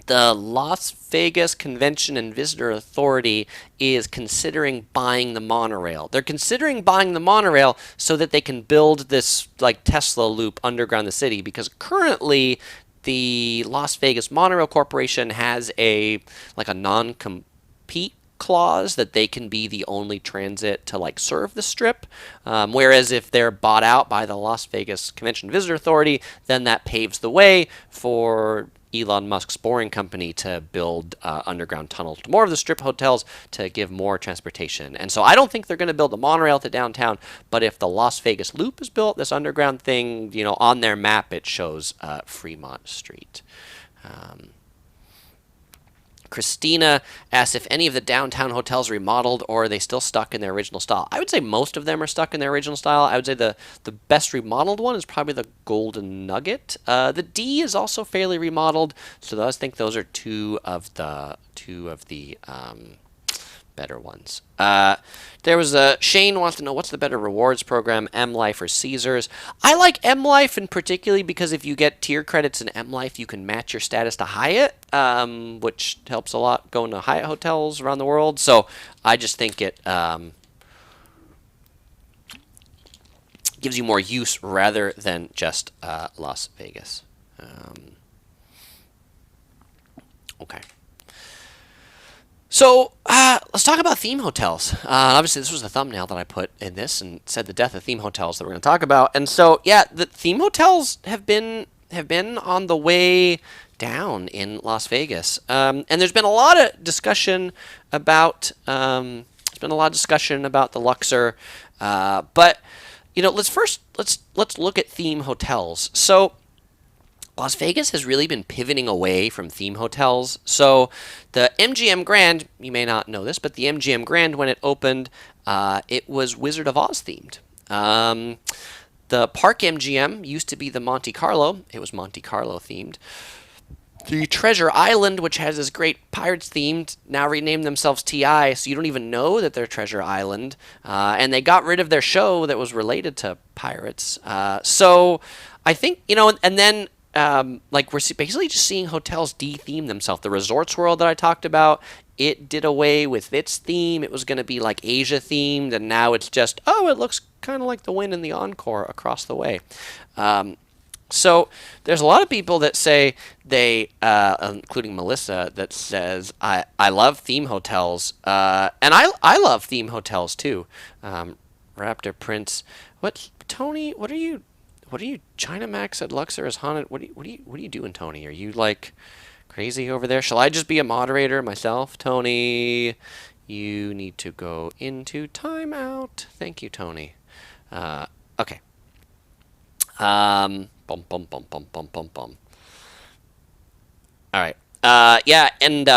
the Las Vegas Convention and Visitor Authority is considering buying the monorail. They're considering buying the monorail so that they can build this like Tesla loop underground the city, because currently the Las Vegas Monorail Corporation has a non-compete clause that they can be the only transit to like serve the Strip, whereas if they're bought out by the Las Vegas Convention and Visitor Authority, then that paves the way for Elon Musk's Boring Company to build underground tunnels to more of the Strip hotels to give more transportation. And so I don't think they're going to build a monorail to downtown, but if the Las Vegas Loop is built, this underground thing, on their map it shows Fremont Street. Christina asks if any of the downtown hotels remodeled, or are they still stuck in their original style. I would say most of them are stuck in their original style. I would say the best remodeled one is probably the Golden Nugget. The D is also fairly remodeled, so I think those are two of the better ones. There was Shane wants to know what's the better rewards program, M Life or Caesars. I like M Life, and particularly because if you get tier credits in M Life, you can match your status to Hyatt, which helps a lot going to Hyatt hotels around the world. So I just think it gives you more use rather than just Las Vegas. Okay. So let's talk about theme hotels. Obviously, this was the thumbnail that I put in this and said the death of theme hotels that we're going to talk about. And so, yeah, the theme hotels have been on the way down in Las Vegas. And there's been a lot of discussion about the Luxor. But let's look at theme hotels. So Las Vegas has really been pivoting away from theme hotels. So the MGM Grand, you may not know this, but the MGM Grand, when it opened, it was Wizard of Oz themed. The Park MGM used to be the Monte Carlo. It was Monte Carlo themed. The Treasure Island, which has this great Pirates themed, now renamed themselves TI, so you don't even know that they're Treasure Island. And they got rid of their show that was related to pirates. So I think, and then we're basically just seeing hotels de-theme themselves. The Resorts World that I talked about, it did away with its theme. It was going to be like Asia themed, and now it's just, it looks kind of like the Wynn and the Encore across the way. So there's a lot of people that say they, including Melissa, that says, I love theme hotels, and I love theme hotels too. Raptor Prince, Tony, what are you, China Max at Luxor is haunted? What are you doing, Tony? Are you like crazy over there? Shall I just be a moderator myself? Tony, you need to go into timeout. Thank you, Tony. Okay. Bum bum bum bum bum bum bum. All right. Yeah, and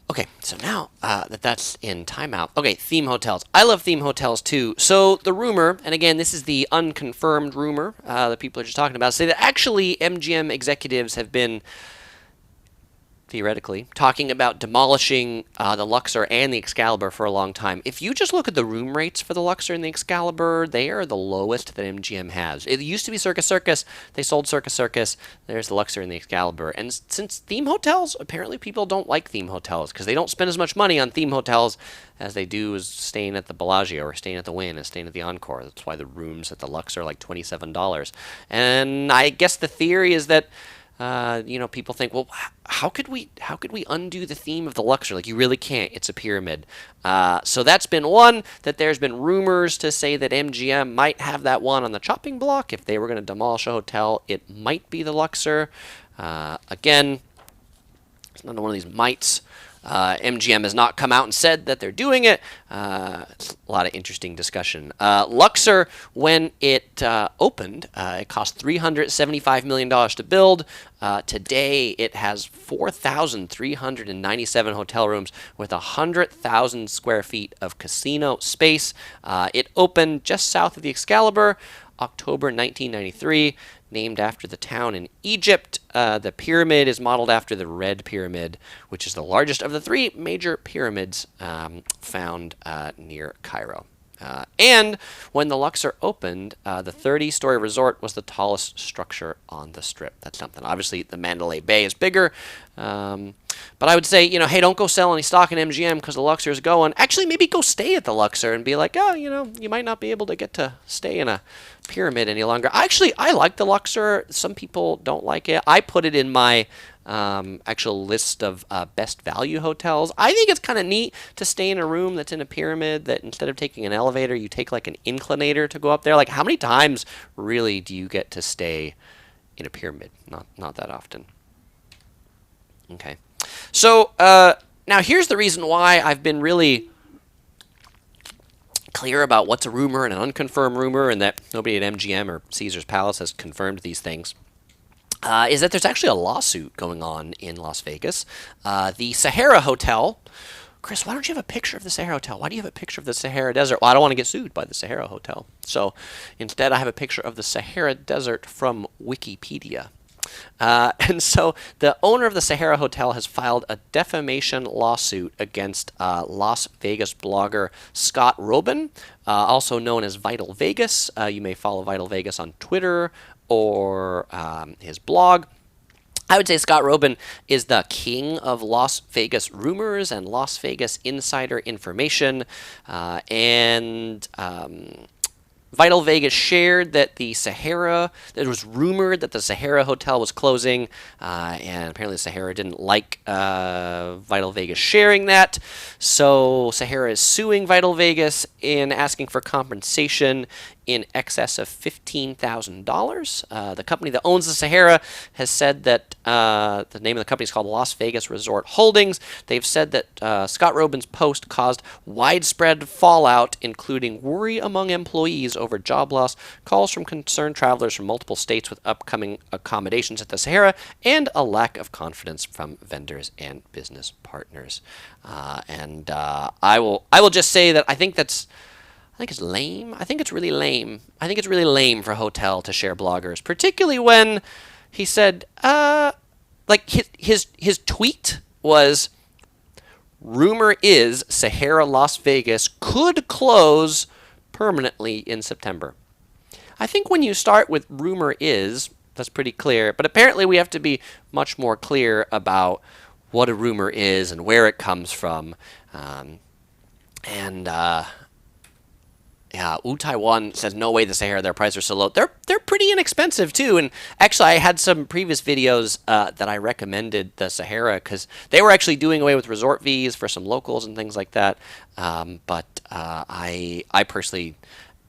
okay, so now that's in timeout. Okay, theme hotels. I love theme hotels too. So the rumor, and again, this is the unconfirmed rumor that people are just talking about, say that actually MGM executives have been theoretically talking about demolishing the Luxor and the Excalibur for a long time. If you just look at the room rates for the Luxor and the Excalibur, they are the lowest that MGM has. It used to be Circa Circus. They sold Circa Circus. There's the Luxor and the Excalibur. And since theme hotels, apparently people don't like theme hotels because they don't spend as much money on theme hotels as they do as staying at the Bellagio or staying at the Wynn and staying at the Encore. That's why the rooms at the Luxor are like $27. And I guess the theory is that people think, well, how could we undo the theme of the Luxor? Like, you really can't. It's a pyramid. So that's been one, that there's been rumors to say that MGM might have that one on the chopping block. If they were going to demolish a hotel, it might be the Luxor. Again, it's not one of these mights. MGM has not come out and said that they're doing it. It's a lot of interesting discussion. Luxor, when it opened, it cost $375 million to build. Today, it has 4,397 hotel rooms with 100,000 square feet of casino space. It opened just south of the Excalibur, October 1993, named after the town in Egypt. The pyramid is modeled after the Red Pyramid, which is the largest of the three major pyramids found near Cairo. And when the Luxor opened, the 30-story resort was the tallest structure on the Strip. That's something. Obviously, the Mandalay Bay is bigger. But I would say, hey, don't go sell any stock in MGM because the Luxor is going. Actually, maybe go stay at the Luxor and be like, oh, you might not be able to get to stay in a pyramid any longer. Actually, I like the Luxor. Some people don't like it. I put it in my actual list of best value hotels. I think it's kind of neat to stay in a room that's in a pyramid that instead of taking an elevator, you take like an inclinator to go up there. Like, how many times really do you get to stay in a pyramid? Not that often. Okay. So now here's the reason why I've been really clear about what's a rumor and an unconfirmed rumor, and that nobody at MGM or Caesar's Palace has confirmed these things. Is that there's actually a lawsuit going on in Las Vegas. The Sahara Hotel. Chris, why don't you have a picture of the Sahara Hotel? Why do you have a picture of the Sahara Desert? Well, I don't want to get sued by the Sahara Hotel. So instead, I have a picture of the Sahara Desert from Wikipedia. And so the owner of the Sahara Hotel has filed a defamation lawsuit against Las Vegas blogger Scott Robin, also known as Vital Vegas. You may follow Vital Vegas on Twitter or his blog. I would say Scott Robin is the king of Las Vegas rumors and Las Vegas insider information. Vital Vegas shared that it was rumored that the Sahara Hotel was closing, and apparently Sahara didn't like Vital Vegas sharing that. So Sahara is suing Vital Vegas in asking for compensation in excess of $15,000. The company that owns the Sahara has said that the name of the company is called Las Vegas Resort Holdings. They've said that Scott Robin's post caused widespread fallout, including worry among employees over job loss, calls from concerned travelers from multiple states with upcoming accommodations at the Sahara, and a lack of confidence from vendors and business partners. I will just say that I think it's lame. I think it's really lame. I think it's really lame for a hotel to share bloggers, particularly when he said, his tweet was, rumor is Sahara Las Vegas could close permanently in September. I think when you start with rumor is, that's pretty clear, but apparently we have to be much more clear about what a rumor is and where it comes from. Yeah, Taiwan says, no way the Sahara, their prices are so low. They're pretty inexpensive, too. And actually, I had some previous videos that I recommended the Sahara because they were actually doing away with resort fees for some locals and things like that. But I personally,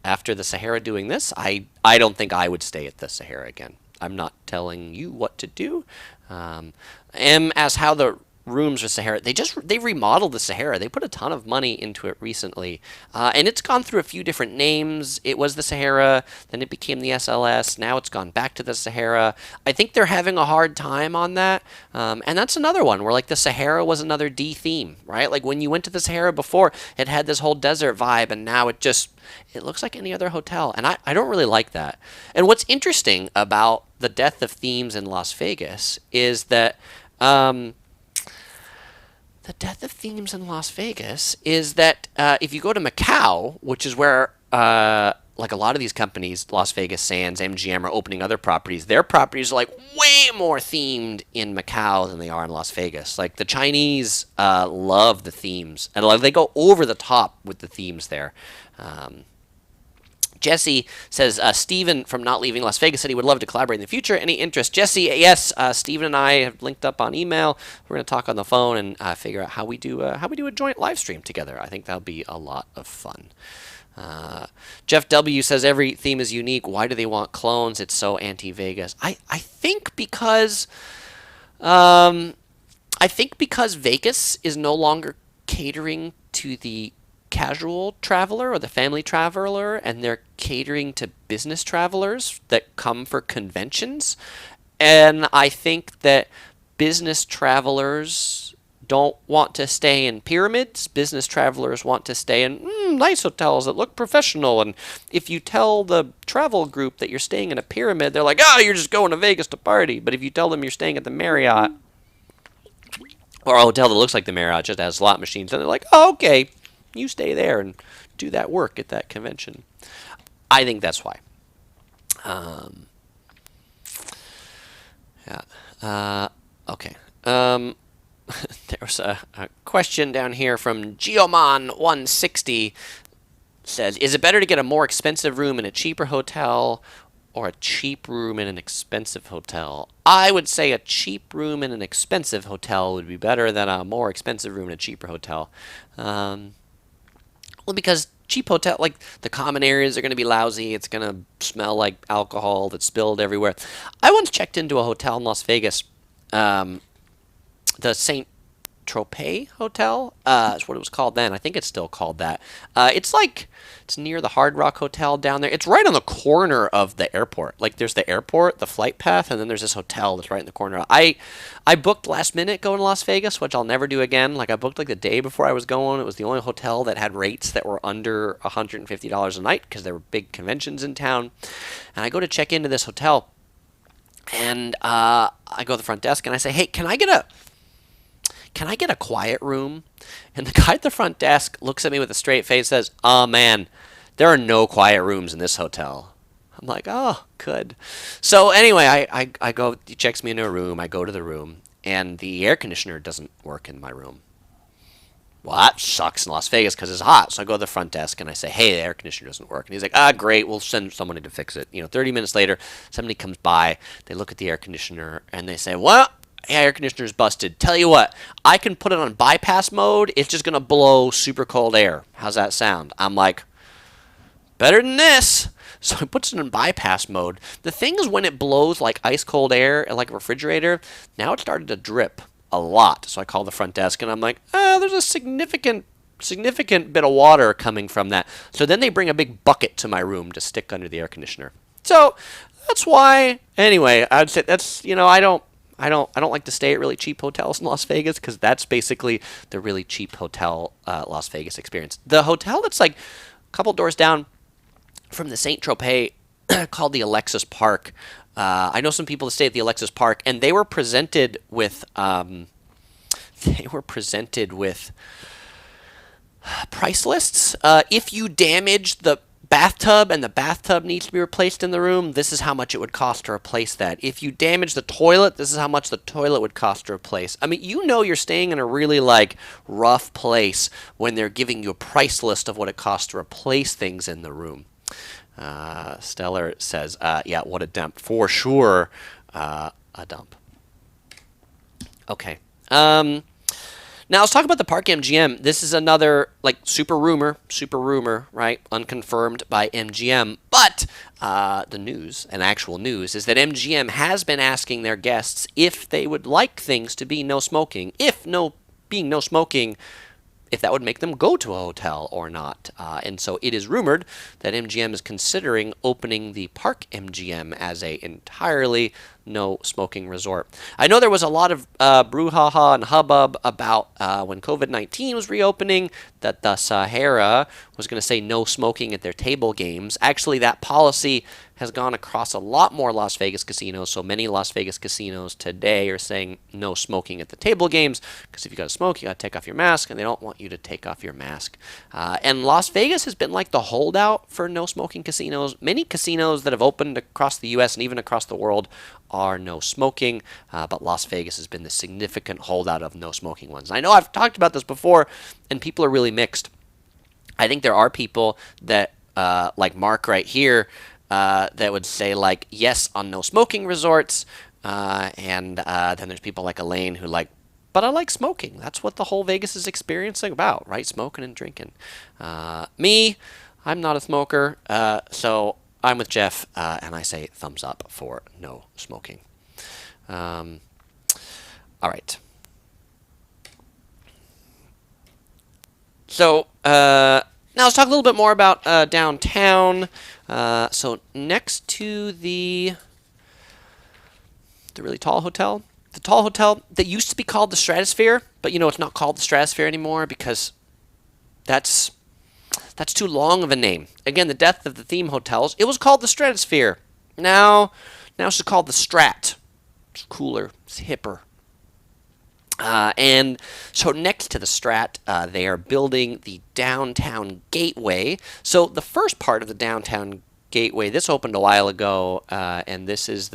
after the Sahara doing this, I don't think I would stay at the Sahara again. I'm not telling you what to do. As how the rooms with Sahara, they remodeled the Sahara. They put a ton of money into it recently, and it's gone through a few different names. It was the Sahara, then it became the SLS. Now it's gone back to the Sahara. I think they're having a hard time on that, and that's another one where like the Sahara was another D theme, right? Like when you went to the Sahara before, it had this whole desert vibe, and now it looks like any other hotel, and I don't really like that. And what's interesting about the death of themes in Las Vegas is that if you go to Macau, which is where like a lot of these companies, Las Vegas Sands, MGM, are opening other properties. Their properties are like way more themed in Macau than they are in Las Vegas. Like the Chinese love the themes, and they go over the top with the themes there. Jesse says, Steven from Not Leaving Las Vegas said he would love to collaborate in the future. Any interest? Jesse, yes, Steven and I have linked up on email. We're going to talk on the phone and figure out how we do a joint live stream together. I think that'll be a lot of fun. Jeff W. says, every theme is unique. Why do they want clones? It's so anti-Vegas. I think because I think because Vegas is no longer catering to the casual traveler or the family traveler, and they're catering to business travelers that come for conventions. And I think that business travelers don't want to stay in pyramids. Business travelers want to stay in nice hotels that look professional. And if you tell the travel group that you're staying in a pyramid, they're like, oh, you're just going to Vegas to party. But if you tell them you're staying at the Marriott, or a hotel that looks like the Marriott just has slot machines, and they're like, oh, okay, you stay there and do that work at that convention. I think that's why. Um, yeah. Okay. There's a question down here from Geomon160. Says, is it better to get a more expensive room in a cheaper hotel or a cheap room in an expensive hotel? I would say a cheap room in an expensive hotel would be better than a more expensive room in a cheaper hotel. Well, because cheap hotel, like the common areas are going to be lousy. It's going to smell like alcohol that's spilled everywhere. I once checked into a hotel in Las Vegas, the St. Tropez Hotel. Is what it was called then. I think it's still called that. It's near the Hard Rock Hotel down there. It's right on the corner of the airport. Like there's the airport, the flight path, and then there's this hotel that's right in the corner. I booked last minute going to Las Vegas, which I'll never do again. Like I booked like the day before I was going. It was the only hotel that had rates that were under $150 a night because there were big conventions in town. And I go to check into this hotel, and I go to the front desk and I say, "Hey, can I get a quiet room?" And the guy at the front desk looks at me with a straight face and says, "Oh man, there are no quiet rooms in this hotel." I'm like, "Oh, good." So anyway, I go, he checks me into a room, I go to the room, and the air conditioner doesn't work in my room. Well, that sucks in Las Vegas because it's hot. So I go to the front desk and I say, "Hey, the air conditioner doesn't work." And he's like, "Ah, great, we'll send somebody to fix it." 30 minutes later, somebody comes by, they look at the air conditioner, and they say, "Well, air conditioner's busted. Tell you what, I can put it on bypass mode. It's just going to blow super cold air. How's that sound?" I'm like, better than this. So it puts it in bypass mode. The thing is, when it blows like ice cold air, like a refrigerator, now it started to drip a lot. So I call the front desk and I'm like, there's a significant bit of water coming from that. So then they bring a big bucket to my room to stick under the air conditioner. So that's why. Anyway, I'd say that's I don't like to stay at really cheap hotels in Las Vegas because that's basically the really cheap hotel Las Vegas experience. The hotel that's like a couple doors down from the St. Tropez called the Alexis Park. I know some people that stay at the Alexis Park, and they were presented with price lists. If you damage the bathtub and the bathtub needs to be replaced in the room, this is how much it would cost to replace that. If you damage the toilet, this is how much the toilet would cost to replace. I mean, you're staying in a really rough place when they're giving you a price list of what it costs to replace things in the room. Stellar says, yeah, what a dump. For sure, a dump. Okay. Now let's talk about the Park MGM. This is another super rumor, right? Unconfirmed by MGM. But the news, and actual news, is that MGM has been asking their guests if they would like things to be no smoking. Being no smoking, if that would make them go to a hotel or not. And so it is rumored that MGM is considering opening the Park MGM as a entirely no smoking resort. I know there was a lot of brouhaha and hubbub about when COVID-19 was reopening that the Sahara was going to say no smoking at their table games. Actually, that policy has gone across a lot more Las Vegas casinos. So many Las Vegas casinos today are saying no smoking at the table games because if you got to smoke, you got to take off your mask, and they don't want you to take off your mask. And Las Vegas has been like the holdout for no smoking casinos. Many casinos that have opened across the U.S. and even across the world are no smoking, but Las Vegas has been the significant holdout of no smoking ones. I know I've talked about this before, and people are really mixed. I think there are people that, like Mark right here, that would say yes on no smoking resorts, and then there's people like Elaine who but I like smoking. That's what the whole Vegas is experiencing about, right? Smoking and drinking. Me, I'm not a smoker, so I'm with Jeff, and I say thumbs up for no smoking. All right. Now let's talk a little bit more about downtown. So next to the really tall hotel, the tall hotel that used to be called the Stratosphere, but it's not called the Stratosphere anymore because that's too long of a name. Again, the death of the theme hotels. It was called the Stratosphere. Now it's called the Strat. It's cooler. It's hipper. And so next to the Strat, they are building the downtown gateway. So the first part of the downtown gateway, this opened a while ago, and this is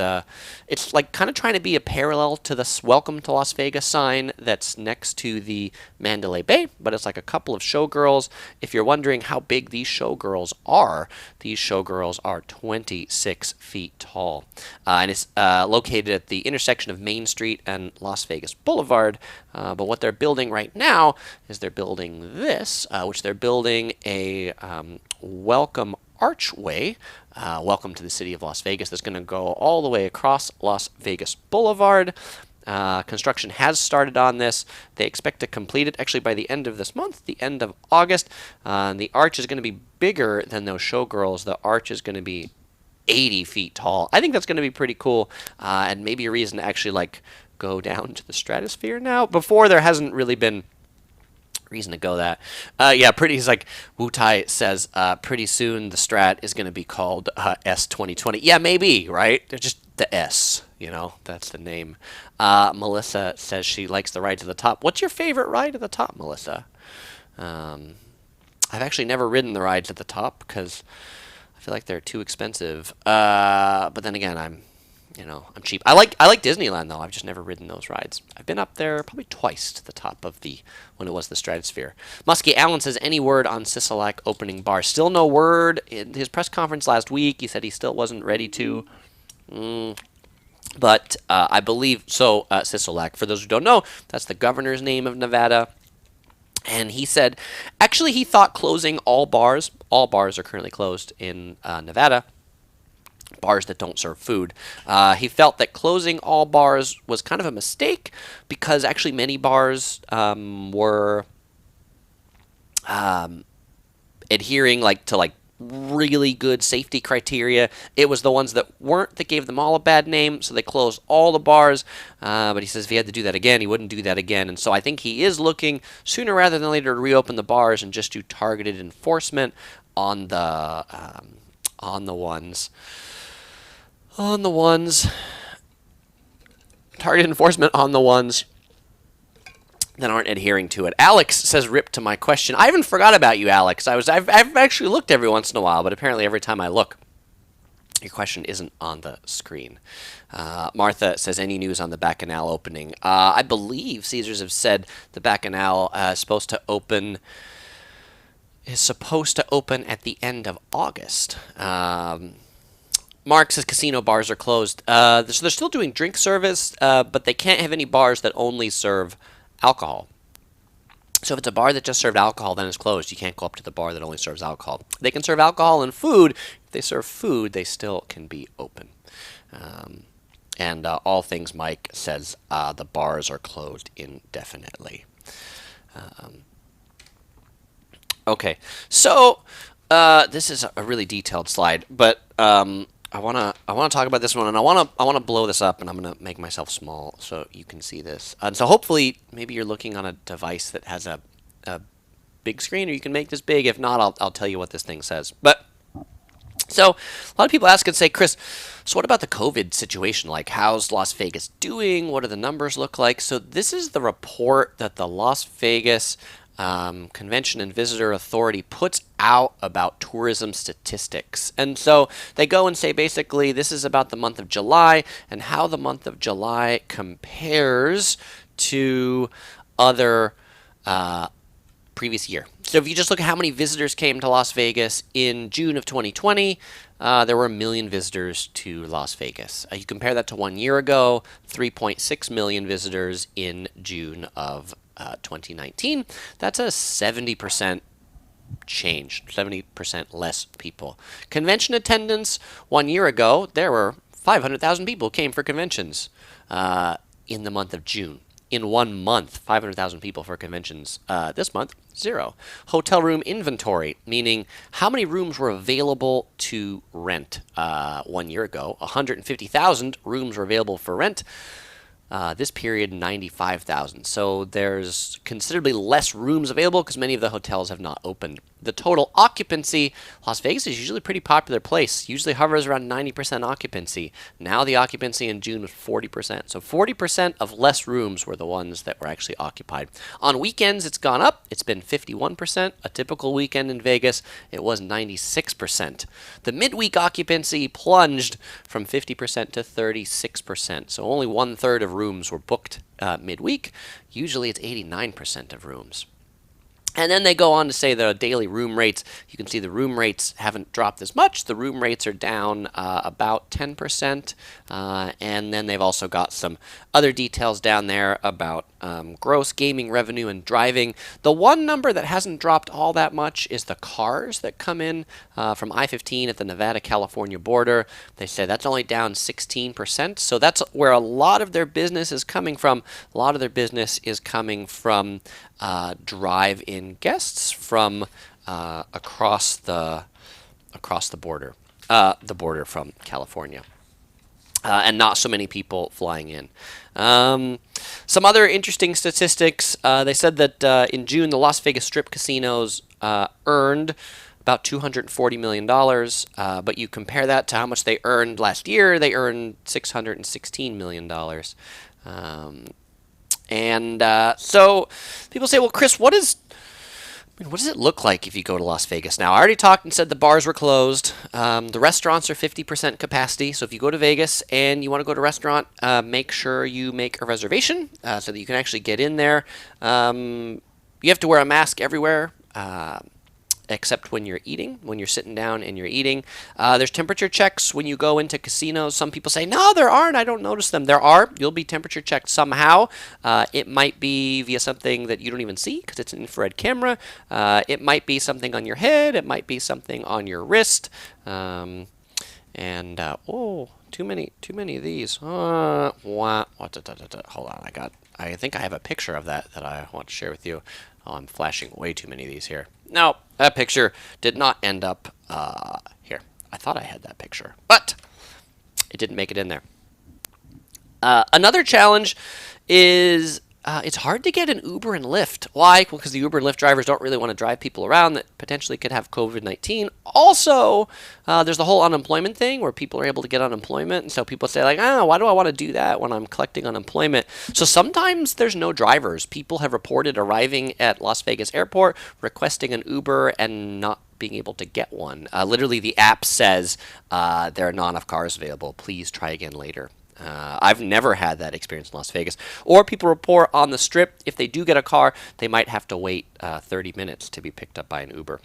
it's like kind of trying to be a parallel to the Welcome to Las Vegas sign that's next to the Mandalay Bay, but it's like a couple of showgirls. If you're wondering how big these showgirls are 26 feet tall. And it's located at the intersection of Main Street and Las Vegas Boulevard. But what they're building right now is they're building this, which they're building a welcome archway, welcome to the city of Las Vegas, that's going to go all the way across Las Vegas Boulevard. Construction has started on this. They expect to complete it actually by the end of this month, the end of August. And the arch is going to be bigger than those showgirls. The arch is going to be 80 feet tall. I think that's going to be pretty cool, and maybe a reason to actually go down to the stratosphere now. Before, there hasn't really been reason to go that. He's like, Wu Tai says, pretty soon the Strat is going to be called S2020. Yeah, maybe, right? They're just the S, that's the name. Melissa says she likes the ride to the top. What's your favorite ride to the top, Melissa? I've actually never ridden the ride to the top because I feel like they're too expensive. But then again, I'm cheap. I like Disneyland though. I've just never ridden those rides. I've been up there probably twice to the top of when it was the Stratosphere. Muskie Allen says, any word on Sisolak opening bar? Still no word. In his press conference last week, he said he still wasn't ready to. But I believe so. Sisolak, for those who don't know, that's the governor's name of Nevada. And he said, actually, he thought closing all bars are currently closed in Nevada. Bars that don't serve food. He felt that closing all bars was kind of a mistake because actually many bars were adhering to really good safety criteria. It was the ones that weren't that gave them all a bad name, so they closed all the bars. But he says if he had to do that again, he wouldn't do that again. And so I think he is looking sooner rather than later to reopen the bars and just do targeted enforcement on the ones. Targeted enforcement on the ones that aren't adhering to it. Alex says, rip to my question. I haven't forgot about you, Alex. I've actually looked every once in a while, but apparently every time I look, your question isn't on the screen. Martha says, any news on the Bacchanal opening? I believe Caesars have said the Bacchanal is supposed to open at the end of August. Mark says casino bars are closed. So they're still doing drink service, but they can't have any bars that only serve alcohol. So if it's a bar that just served alcohol, then it's closed. You can't go up to the bar that only serves alcohol. They can serve alcohol and food. If they serve food, they still can be open. And All Things Mike says the bars are closed indefinitely. Okay, so this is a really detailed slide, but I wanna talk about this one, and I wanna blow this up, and I'm gonna make myself small so you can see this. And so hopefully, maybe you're looking on a device that has a big screen, or you can make this big. If not, I'll tell you what this thing says. But so a lot of people ask and say, Chris, so what about the COVID situation? Like, how's Las Vegas doing? What do the numbers look like? So this is the report that the Las Vegas Convention and Visitor Authority puts out about tourism statistics. And so they go and say basically this is about the month of July and how the month of July compares to other previous year. So if you just look at how many visitors came to Las Vegas in June of 2020, there were 1 million visitors to Las Vegas. You compare that to 1 year ago, 3.6 million visitors in June of 2019. That's a 70% change, 70% less people. Convention attendance 1 year ago, there were 500,000 people came for conventions in the month of June. in 1 month, 500,000 people for conventions. This month, 0. Hotel room inventory, meaning how many rooms were available to rent 1 year ago. 150,000 rooms were available for rent. This period, 95,000. So there's considerably less rooms available because many of the hotels have not opened. The total occupancy, Las Vegas is usually a pretty popular place. Usually hovers around 90% occupancy. Now the occupancy in June was 40%. So 40% of less rooms were the ones that were actually occupied. On weekends, it's gone up. It's been 51%. A typical weekend in Vegas, it was 96%. The midweek occupancy plunged from 50% to 36%. So only 1/3 of rooms were booked midweek. Usually it's 89% of rooms. And then they go on to say the daily room rates. You can see the room rates haven't dropped as much. The room rates are down about 10%. And then they've also got some other details down there about gross gaming revenue and driving. The one number that hasn't dropped all that much is the cars that come in from I-15 at the Nevada-California border. They say that's only down 16%. So that's where a lot of their business is coming from. A lot of their business is coming from drive-in guests from across the border, the border from California. And not so many people flying in. Some other interesting statistics. They said that in June, the Las Vegas Strip casinos earned about $240 million. But you compare that to how much they earned last year, they earned $616 million. So people say, well, Chris, what does it look like if you go to Las Vegas now? I already talked and said the bars were closed. The restaurants are 50% capacity. So if you go to Vegas and you want to go to a restaurant, make sure you make a reservation so that you can actually get in there. You have to wear a mask everywhere. Except when you're eating, when you're sitting down and you're eating. There's temperature checks when you go into casinos. Some people say, no, there aren't. I don't notice them. There are. You'll be temperature checked somehow. It might be via something that you don't even see because it's an infrared camera. It might be something on your head. It might be something on your wrist. Oh, too many of these. Hold on. I think I have a picture of that I want to share with you. Oh, I'm flashing way too many of these here. No, that picture did not end up here. I thought I had that picture, but it didn't make it in there. Another challenge is it's hard to get an Uber and Lyft. Why? Well, because the Uber and Lyft drivers don't really want to drive people around that potentially could have COVID-19. Also, there's the whole unemployment thing where people are able to get unemployment. And so people say like, why do I want to do that when I'm collecting unemployment? So sometimes there's no drivers. People have reported arriving at Las Vegas airport, requesting an Uber and not being able to get one. Literally, the app says there are not enough cars available. Please try again later. I've never had that experience in Las Vegas. Or people report on the Strip, if they do get a car, they might have to wait 30 minutes to be picked up by an Uber.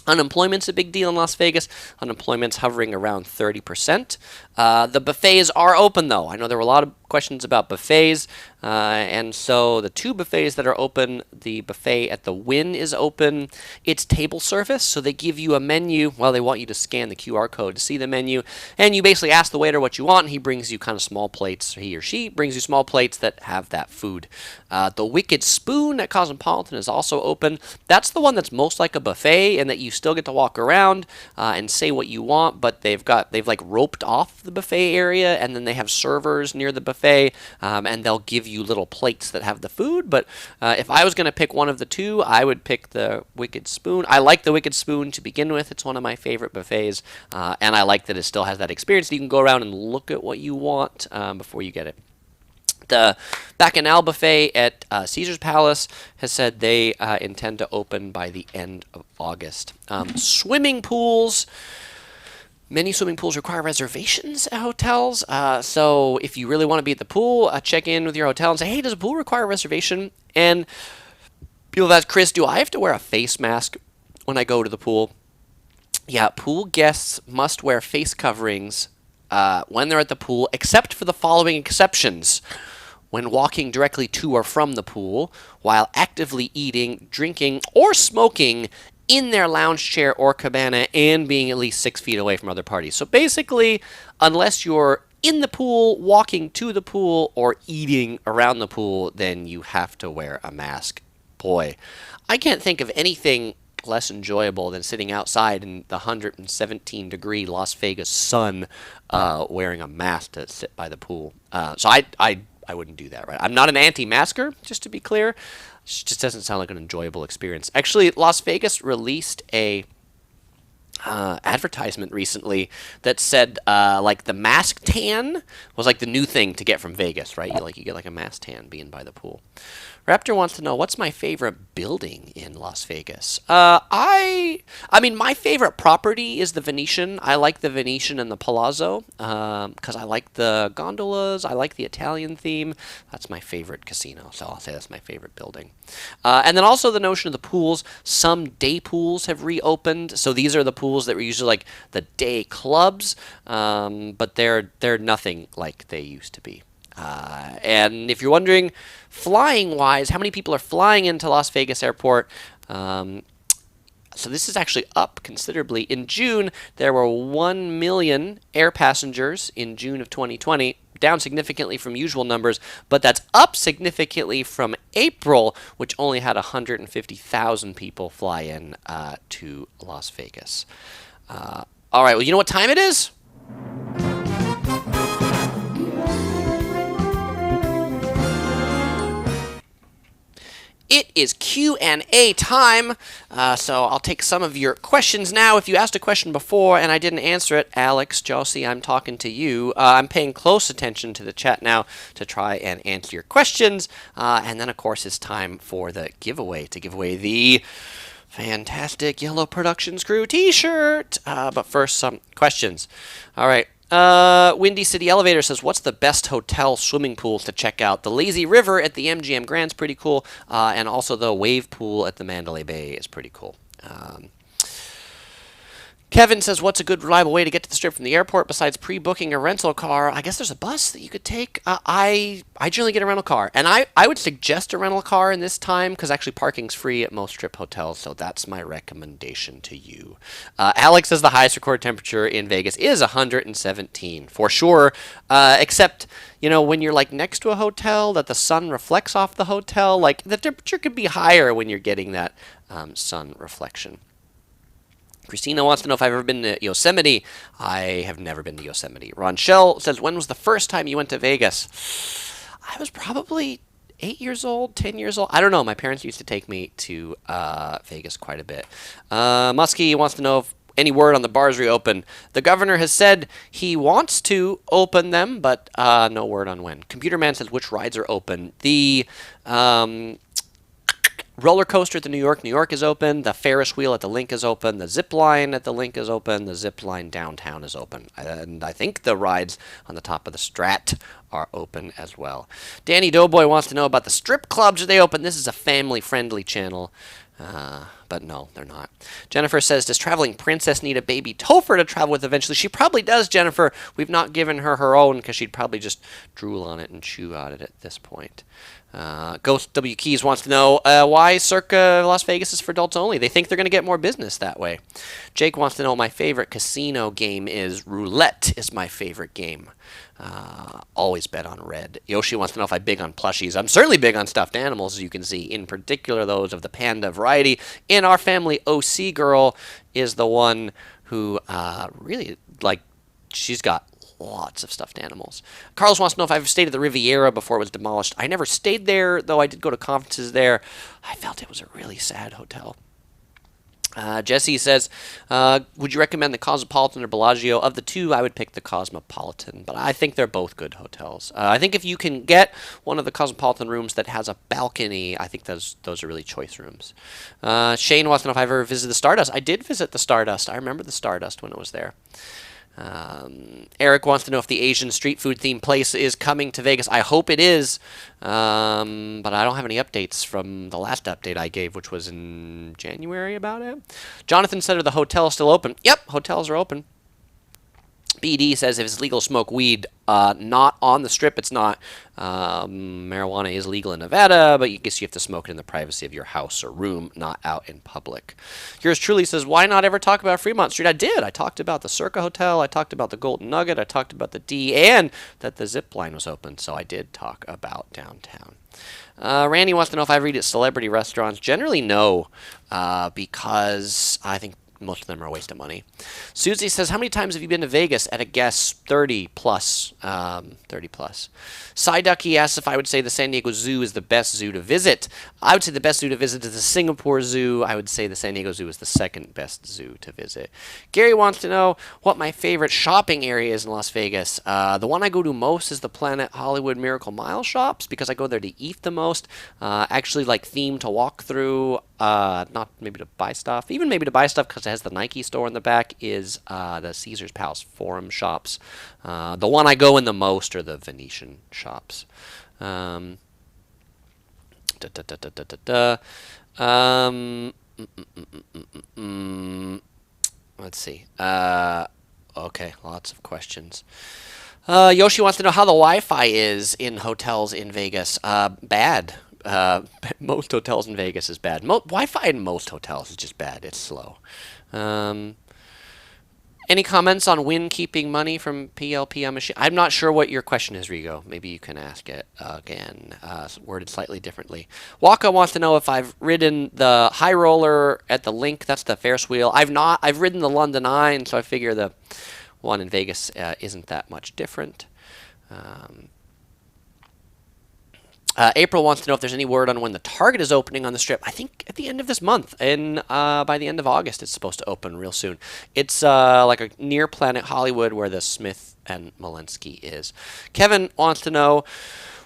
Unemployment's a big deal in Las Vegas. Unemployment's hovering around 30%. The buffets are open, though. I know there were a lot of questions about buffets, and so the two buffets that are open, the buffet at the Wynn is open. It's table service, so they give you a menu. Well, they want you to scan the QR code to see the menu, and you basically ask the waiter what you want, and he brings you kind of small plates. He or she brings you small plates that have that food. The Wicked Spoon at Cosmopolitan is also open. That's the one that's most like a buffet, and that you still get to walk around and say what you want, but they've like roped off the buffet area, and then they have servers near the buffet, and they'll give you little plates that have the food. But if I was going to pick one of the two, I would pick the Wicked Spoon. I like the Wicked Spoon to begin with. It's one of my favorite buffets, and I like that it still has that experience. You can go around and look at what you want before you get it. The Bacchanal Buffet at Caesar's Palace has said they intend to open by the end of August. Swimming pools. Many swimming pools require reservations at hotels. So if you really want to be at the pool, check in with your hotel and say, hey, does a pool require a reservation? And people have asked, Chris, do I have to wear a face mask when I go to the pool? Yeah, pool guests must wear face coverings when they're at the pool, except for the following exceptions. When walking directly to or from the pool, while actively eating, drinking, or smoking in their lounge chair or cabana, and being at least 6 feet away from other parties. So basically, unless you're in the pool, walking to the pool, or eating around the pool, then you have to wear a mask. Boy, I can't think of anything less enjoyable than sitting outside in the 117-degree Las Vegas sun wearing a mask to sit by the pool. So I wouldn't do that, right? I'm not an anti-masker, just to be clear. It just doesn't sound like an enjoyable experience. Actually, Las Vegas released a advertisement recently that said like the mask tan was like the new thing to get from Vegas, right? You get like a mask tan being by the pool. Raptor wants to know, what's my favorite building in Las Vegas? I mean, my favorite property is the Venetian. I like the Venetian and the Palazzo because I like the gondolas. I like the Italian theme. That's my favorite casino, so I'll say that's my favorite building. And then also the notion of the pools. Some day pools have reopened, so these are the pools that were usually like the day clubs, but they're nothing like they used to be. And if you're wondering, flying-wise, how many people are flying into Las Vegas Airport? So this is actually up considerably. In June, there were 1 million air passengers in June of 2020, down significantly from usual numbers, but that's up significantly from April, which only had 150,000 people fly in to Las Vegas. All right, well, you know what time it is? It is Q&A time, so I'll take some of your questions now. If you asked a question before and I didn't answer it, Alex, Josie, I'm talking to you. I'm paying close attention to the chat now to try and answer your questions. And then, of course, it's time for the giveaway, to give away the fantastic Yellow Productions Crew t-shirt. But first, some questions. All right. Windy City Elevator says, what's the best hotel swimming pools to check out? The Lazy River at the MGM Grand's pretty cool, and also the Wave Pool at the Mandalay Bay is pretty cool. Kevin says, what's a good reliable way to get to the Strip from the airport besides pre-booking a rental car? I guess there's a bus that you could take. I generally get a rental car, and I would suggest a rental car in this time because actually parking's free at most Strip hotels, so that's my recommendation to you. Alex says the highest recorded temperature in Vegas is 117 for sure, except when you're like next to a hotel that the sun reflects off the hotel, like the temperature could be higher when you're getting that sun reflection. Christina wants to know if I've ever been to Yosemite. I have never been to Yosemite. Ron Shell says, when was the first time you went to Vegas? I was probably 8 years old, 10 years old. I don't know. My parents used to take me to Vegas quite a bit. Muskie wants to know if any word on the bars reopen. The governor has said he wants to open them, but no word on when. Computer Man says, which rides are open? The roller coaster at the New York is open. The Ferris wheel at the Link is open. The zip line at the Link is open. The zip line downtown is open. And I think the rides on the top of the Strat are open as well. Danny Doughboy wants to know about the strip clubs. Are they open? This is a family-friendly channel. But no, they're not. Jennifer says, does Traveling Princess need a baby Topher to travel with eventually? She probably does, Jennifer. We've not given her her own because she'd probably just drool on it and chew on it at this point. Ghost W. Keys wants to know why Circa Las Vegas is for adults only. They think they're going to get more business that way. Jake wants to know my favorite casino game is roulette is my favorite game. Always bet on red. Yoshi wants to know if I'm big on plushies. I'm certainly big on stuffed animals, as you can see, in particular those of the panda variety. In our family, OC Girl is the one who really, she's got lots of stuffed animals. Carlos wants to know if I've stayed at the Riviera before it was demolished. I never stayed there, though I did go to conferences there. I felt it was a really sad hotel. Jesse says, would you recommend the Cosmopolitan or Bellagio? Of the two, I would pick the Cosmopolitan, but I think they're both good hotels. I think if you can get one of the Cosmopolitan rooms that has a balcony, I think those are really choice rooms. Shane wants to know if I've ever visited the Stardust. I did visit the Stardust. I remember the Stardust when it was there. Eric wants to know if the Asian street food themed place is coming to Vegas. I hope it is, but I don't have any updates from the last update I gave, which was in January about it. Jonathan said, are the hotels still open? Yep, hotels are open. BD says if it's legal to smoke weed, not on the strip, it's not. Marijuana is legal in Nevada, but I guess you have to smoke it in the privacy of your house or room, not out in public. Yours truly says, why not ever talk about Fremont Street? I did. I talked about the Circa Hotel. I talked about the Golden Nugget. I talked about the D, and that the zip line was open. So I did talk about downtown. Randy wants to know if I read at celebrity restaurants. Generally, no, because I think most of them are a waste of money. Susie says, how many times have you been to Vegas? At a guess, 30 plus. 30 plus. Psyducky asks if I would say the San Diego Zoo is the best zoo to visit. I would say the best zoo to visit is the Singapore Zoo. I would say the San Diego Zoo is the second best zoo to visit. Gary wants to know what my favorite shopping area is in Las Vegas. The one I go to most is the Planet Hollywood Miracle Mile shops because I go there to eat the most. Actually, like theme to walk through. Not maybe to buy stuff, even maybe to buy stuff because it has the Nike store in the back, is the Caesar's Palace Forum shops. The one I go in the most are the Venetian shops. Um, let's see. Okay, lots of questions. Yoshi wants to know how the Wi-Fi is in hotels in Vegas. Bad. Most hotels in Vegas is bad. Wi-Fi in most hotels is just bad. It's slow. Any comments on Wynn keeping money from PLP on machine? I'm not sure what your question is, Rigo. Maybe you can ask it again, worded slightly differently. Waka wants to know if I've ridden the high roller at the Link. That's the Ferris wheel. I've not. I've ridden the London Eye, so I figure the one in Vegas isn't that much different. April wants to know if there's any word on when the Target is opening on the Strip. I think at the end of this month, and by the end of August, it's supposed to open real soon. It's like a near Planet Hollywood where the Smith and Malinsky is. Kevin wants to know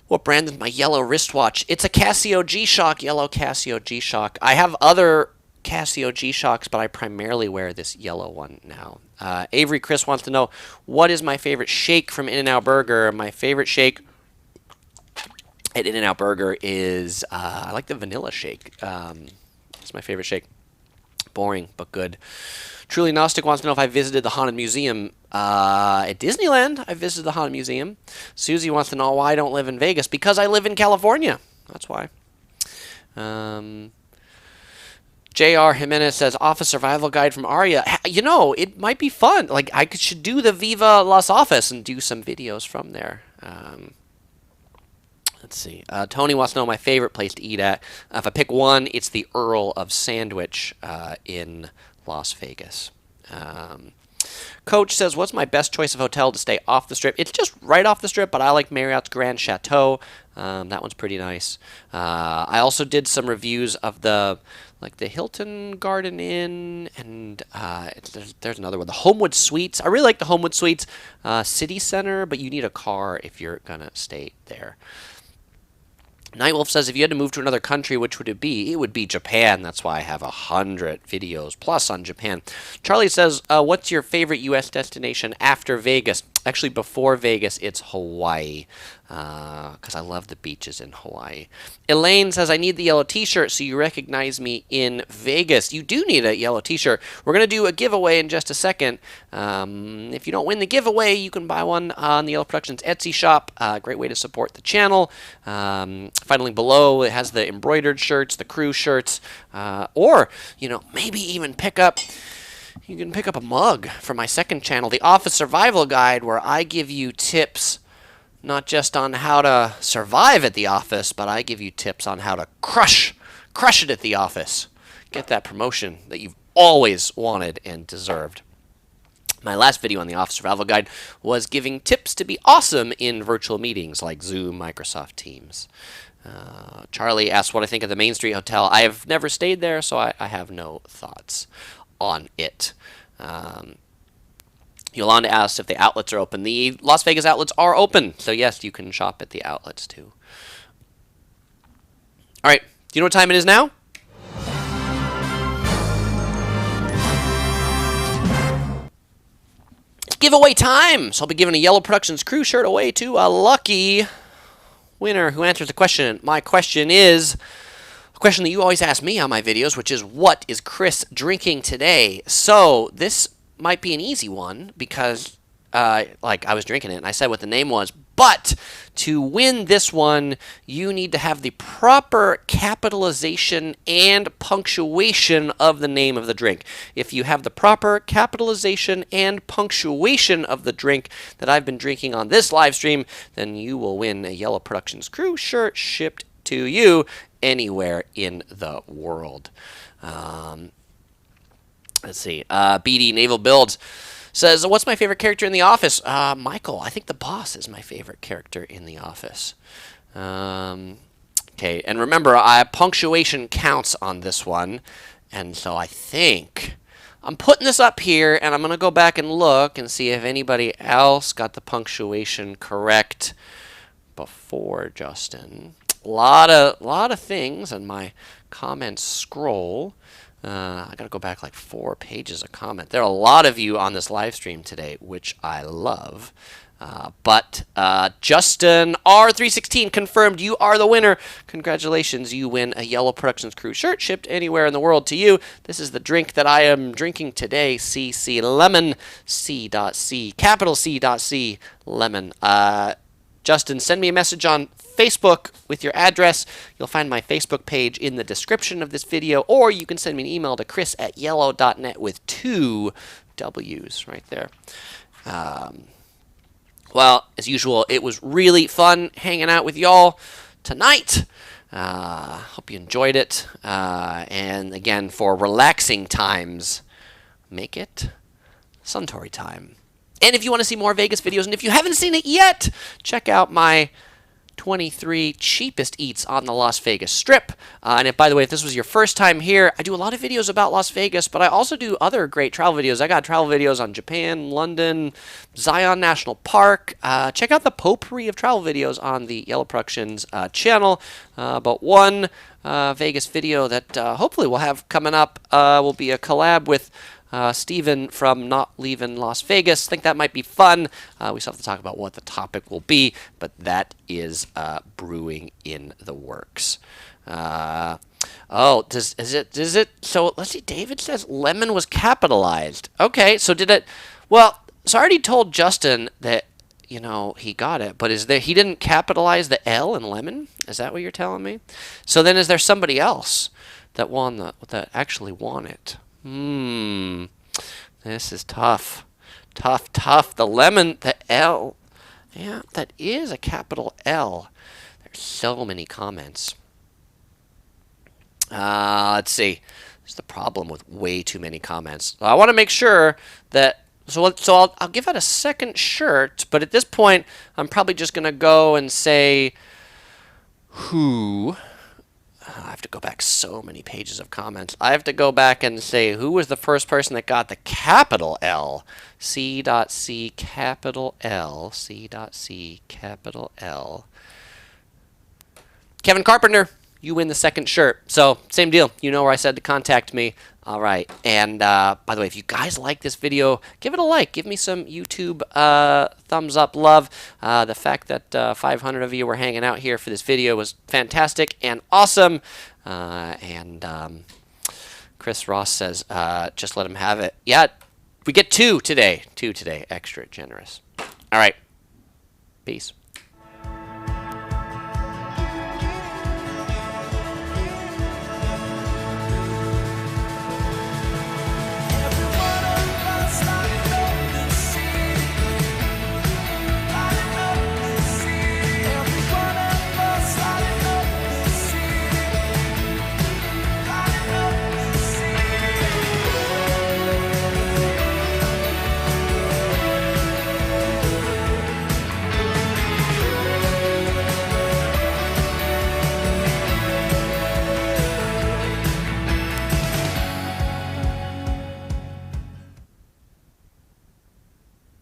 what brand is my yellow wristwatch. It's a Casio G-Shock, yellow Casio G-Shock. I have other Casio G-Shocks, but I primarily wear this yellow one now. Avery Chris wants to know what is my favorite shake from In-N-Out Burger. My favorite shake at In-N-Out Burger is, I like the vanilla shake. It's my favorite shake. Boring, but good. Truly Gnostic wants to know if I visited the Haunted Museum. At Disneyland, I visited the Haunted Museum. Susie wants to know why I don't live in Vegas. Because I live in California. That's why. J.R. Jimenez says, Office Survival Guide from Aria. You know, it might be fun. Like, I should do the Viva Las Office and do some videos from there. Let's see. Tony wants to know my favorite place to eat at. If I pick one, it's the Earl of Sandwich in Las Vegas. Coach says, what's my best choice of hotel to stay off the Strip? It's just right off the Strip, but I like Marriott's Grand Chateau. That one's pretty nice. I also did some reviews of the Hilton Garden Inn, and there's another one, the Homewood Suites. I really like the Homewood Suites City Center, but you need a car if you're going to stay there. Nightwolf says, if you had to move to another country, which would it be? It would be Japan. That's why I have 100 videos plus on Japan. Charlie says, what's your favorite U.S. destination after Vegas? Actually, before Vegas, it's Hawaii, because I love the beaches in Hawaii. Elaine says, I need the yellow t-shirt so you recognize me in Vegas. You do need a yellow t-shirt. We're going to do a giveaway in just a second. If you don't win the giveaway, you can buy one on the Yellow Productions Etsy shop. Great way to support the channel. Finally, below, it has the embroidered shirts, the crew shirts, or, maybe even you can pick up a mug from my second channel, The Office Survival Guide, where I give you tips not just on how to survive at the office, but I give you tips on how to crush it at the office. Get that promotion that you've always wanted and deserved. My last video on The Office Survival Guide was giving tips to be awesome in virtual meetings like Zoom, Microsoft Teams. Charlie asked what I think of the Main Street Hotel. I have never stayed there, so I have no thoughts on it. Yolanda asked if the outlets are open. The Las Vegas outlets are open, so yes, you can shop at the outlets too. All right, do you know what time it is now? It's giveaway time! So I'll be giving a Yellow Productions crew shirt away to a lucky winner who answers the question. My question is a question that you always ask me on my videos, which is, what is Chris drinking today? So this might be an easy one because like I was drinking it, and I said what the name was. But to win this one, you need to have the proper capitalization and punctuation of the name of the drink. If you have the proper capitalization and punctuation of the drink that I've been drinking on this live stream, then you will win a Yellow Productions Crew shirt shipped to you anywhere in the world. Let's see. BD Naval Builds says, what's my favorite character in The Office? Michael. I think the boss is my favorite character in The Office. Okay, and remember, punctuation counts on this one. And so I think I'm putting this up here, and I'm going to go back and look and see if anybody else got the punctuation correct before Justin. A lot of things on my comments scroll. I got to go back like 4 pages of comment. There are a lot of you on this live stream today, which I love. But Justin R316 confirmed you are the winner. Congratulations, you win a Yellow Productions Crew shirt shipped anywhere in the world to you. This is the drink that I am drinking today, CC Lemon, C.C, capital C.C, Lemon. Justin, send me a message on Facebook with your address. You'll find my Facebook page in the description of this video, or you can send me an email to chris@yellow.net with 2 W's right there. Well, as usual, it was really fun hanging out with y'all tonight. Hope you enjoyed it. And again, for relaxing times, make it Suntory time. And if you want to see more Vegas videos, and if you haven't seen it yet, check out my 23 cheapest eats on the Las Vegas Strip. And if, by the way, if this was your first time here, I do a lot of videos about Las Vegas, but I also do other great travel videos. I got travel videos on Japan, London, Zion National Park. Check out the potpourri of travel videos on the Yellow Productions channel. But one Vegas video that hopefully we'll have coming up will be a collab with Steven from Not Leaving Las Vegas. Think that might be fun. We still have to talk about what the topic will be, but that is brewing in the works. Oh, is it? So let's see. David says lemon was capitalized. Okay, so did it? Well, so I already told Justin that he got it, but he didn't capitalize the L in lemon? Is that what you're telling me? So then, is there somebody else that that actually won it? This is tough. Tough. The lemon, the L. Yeah, that is a capital L. There's so many comments. Let's see. There's the problem with way too many comments. I want to make sure that... So I'll give out a second shirt, but at this point, I'm probably just going to go and say who... I have to go back so many pages of comments. I have to go back and say who was the first person that got the capital L. C.C capital L. C.C capital L. Kevin Carpenter, you win the second shirt. So same deal. You know where I said to contact me. All right. And by the way, if you guys like this video, give it a like. Give me some YouTube thumbs up love. The fact that 500 of you were hanging out here for this video was fantastic and awesome. Chris Ross says, just let him have it. Yeah, we get 2 today. 2 today. Extra generous. All right. Peace.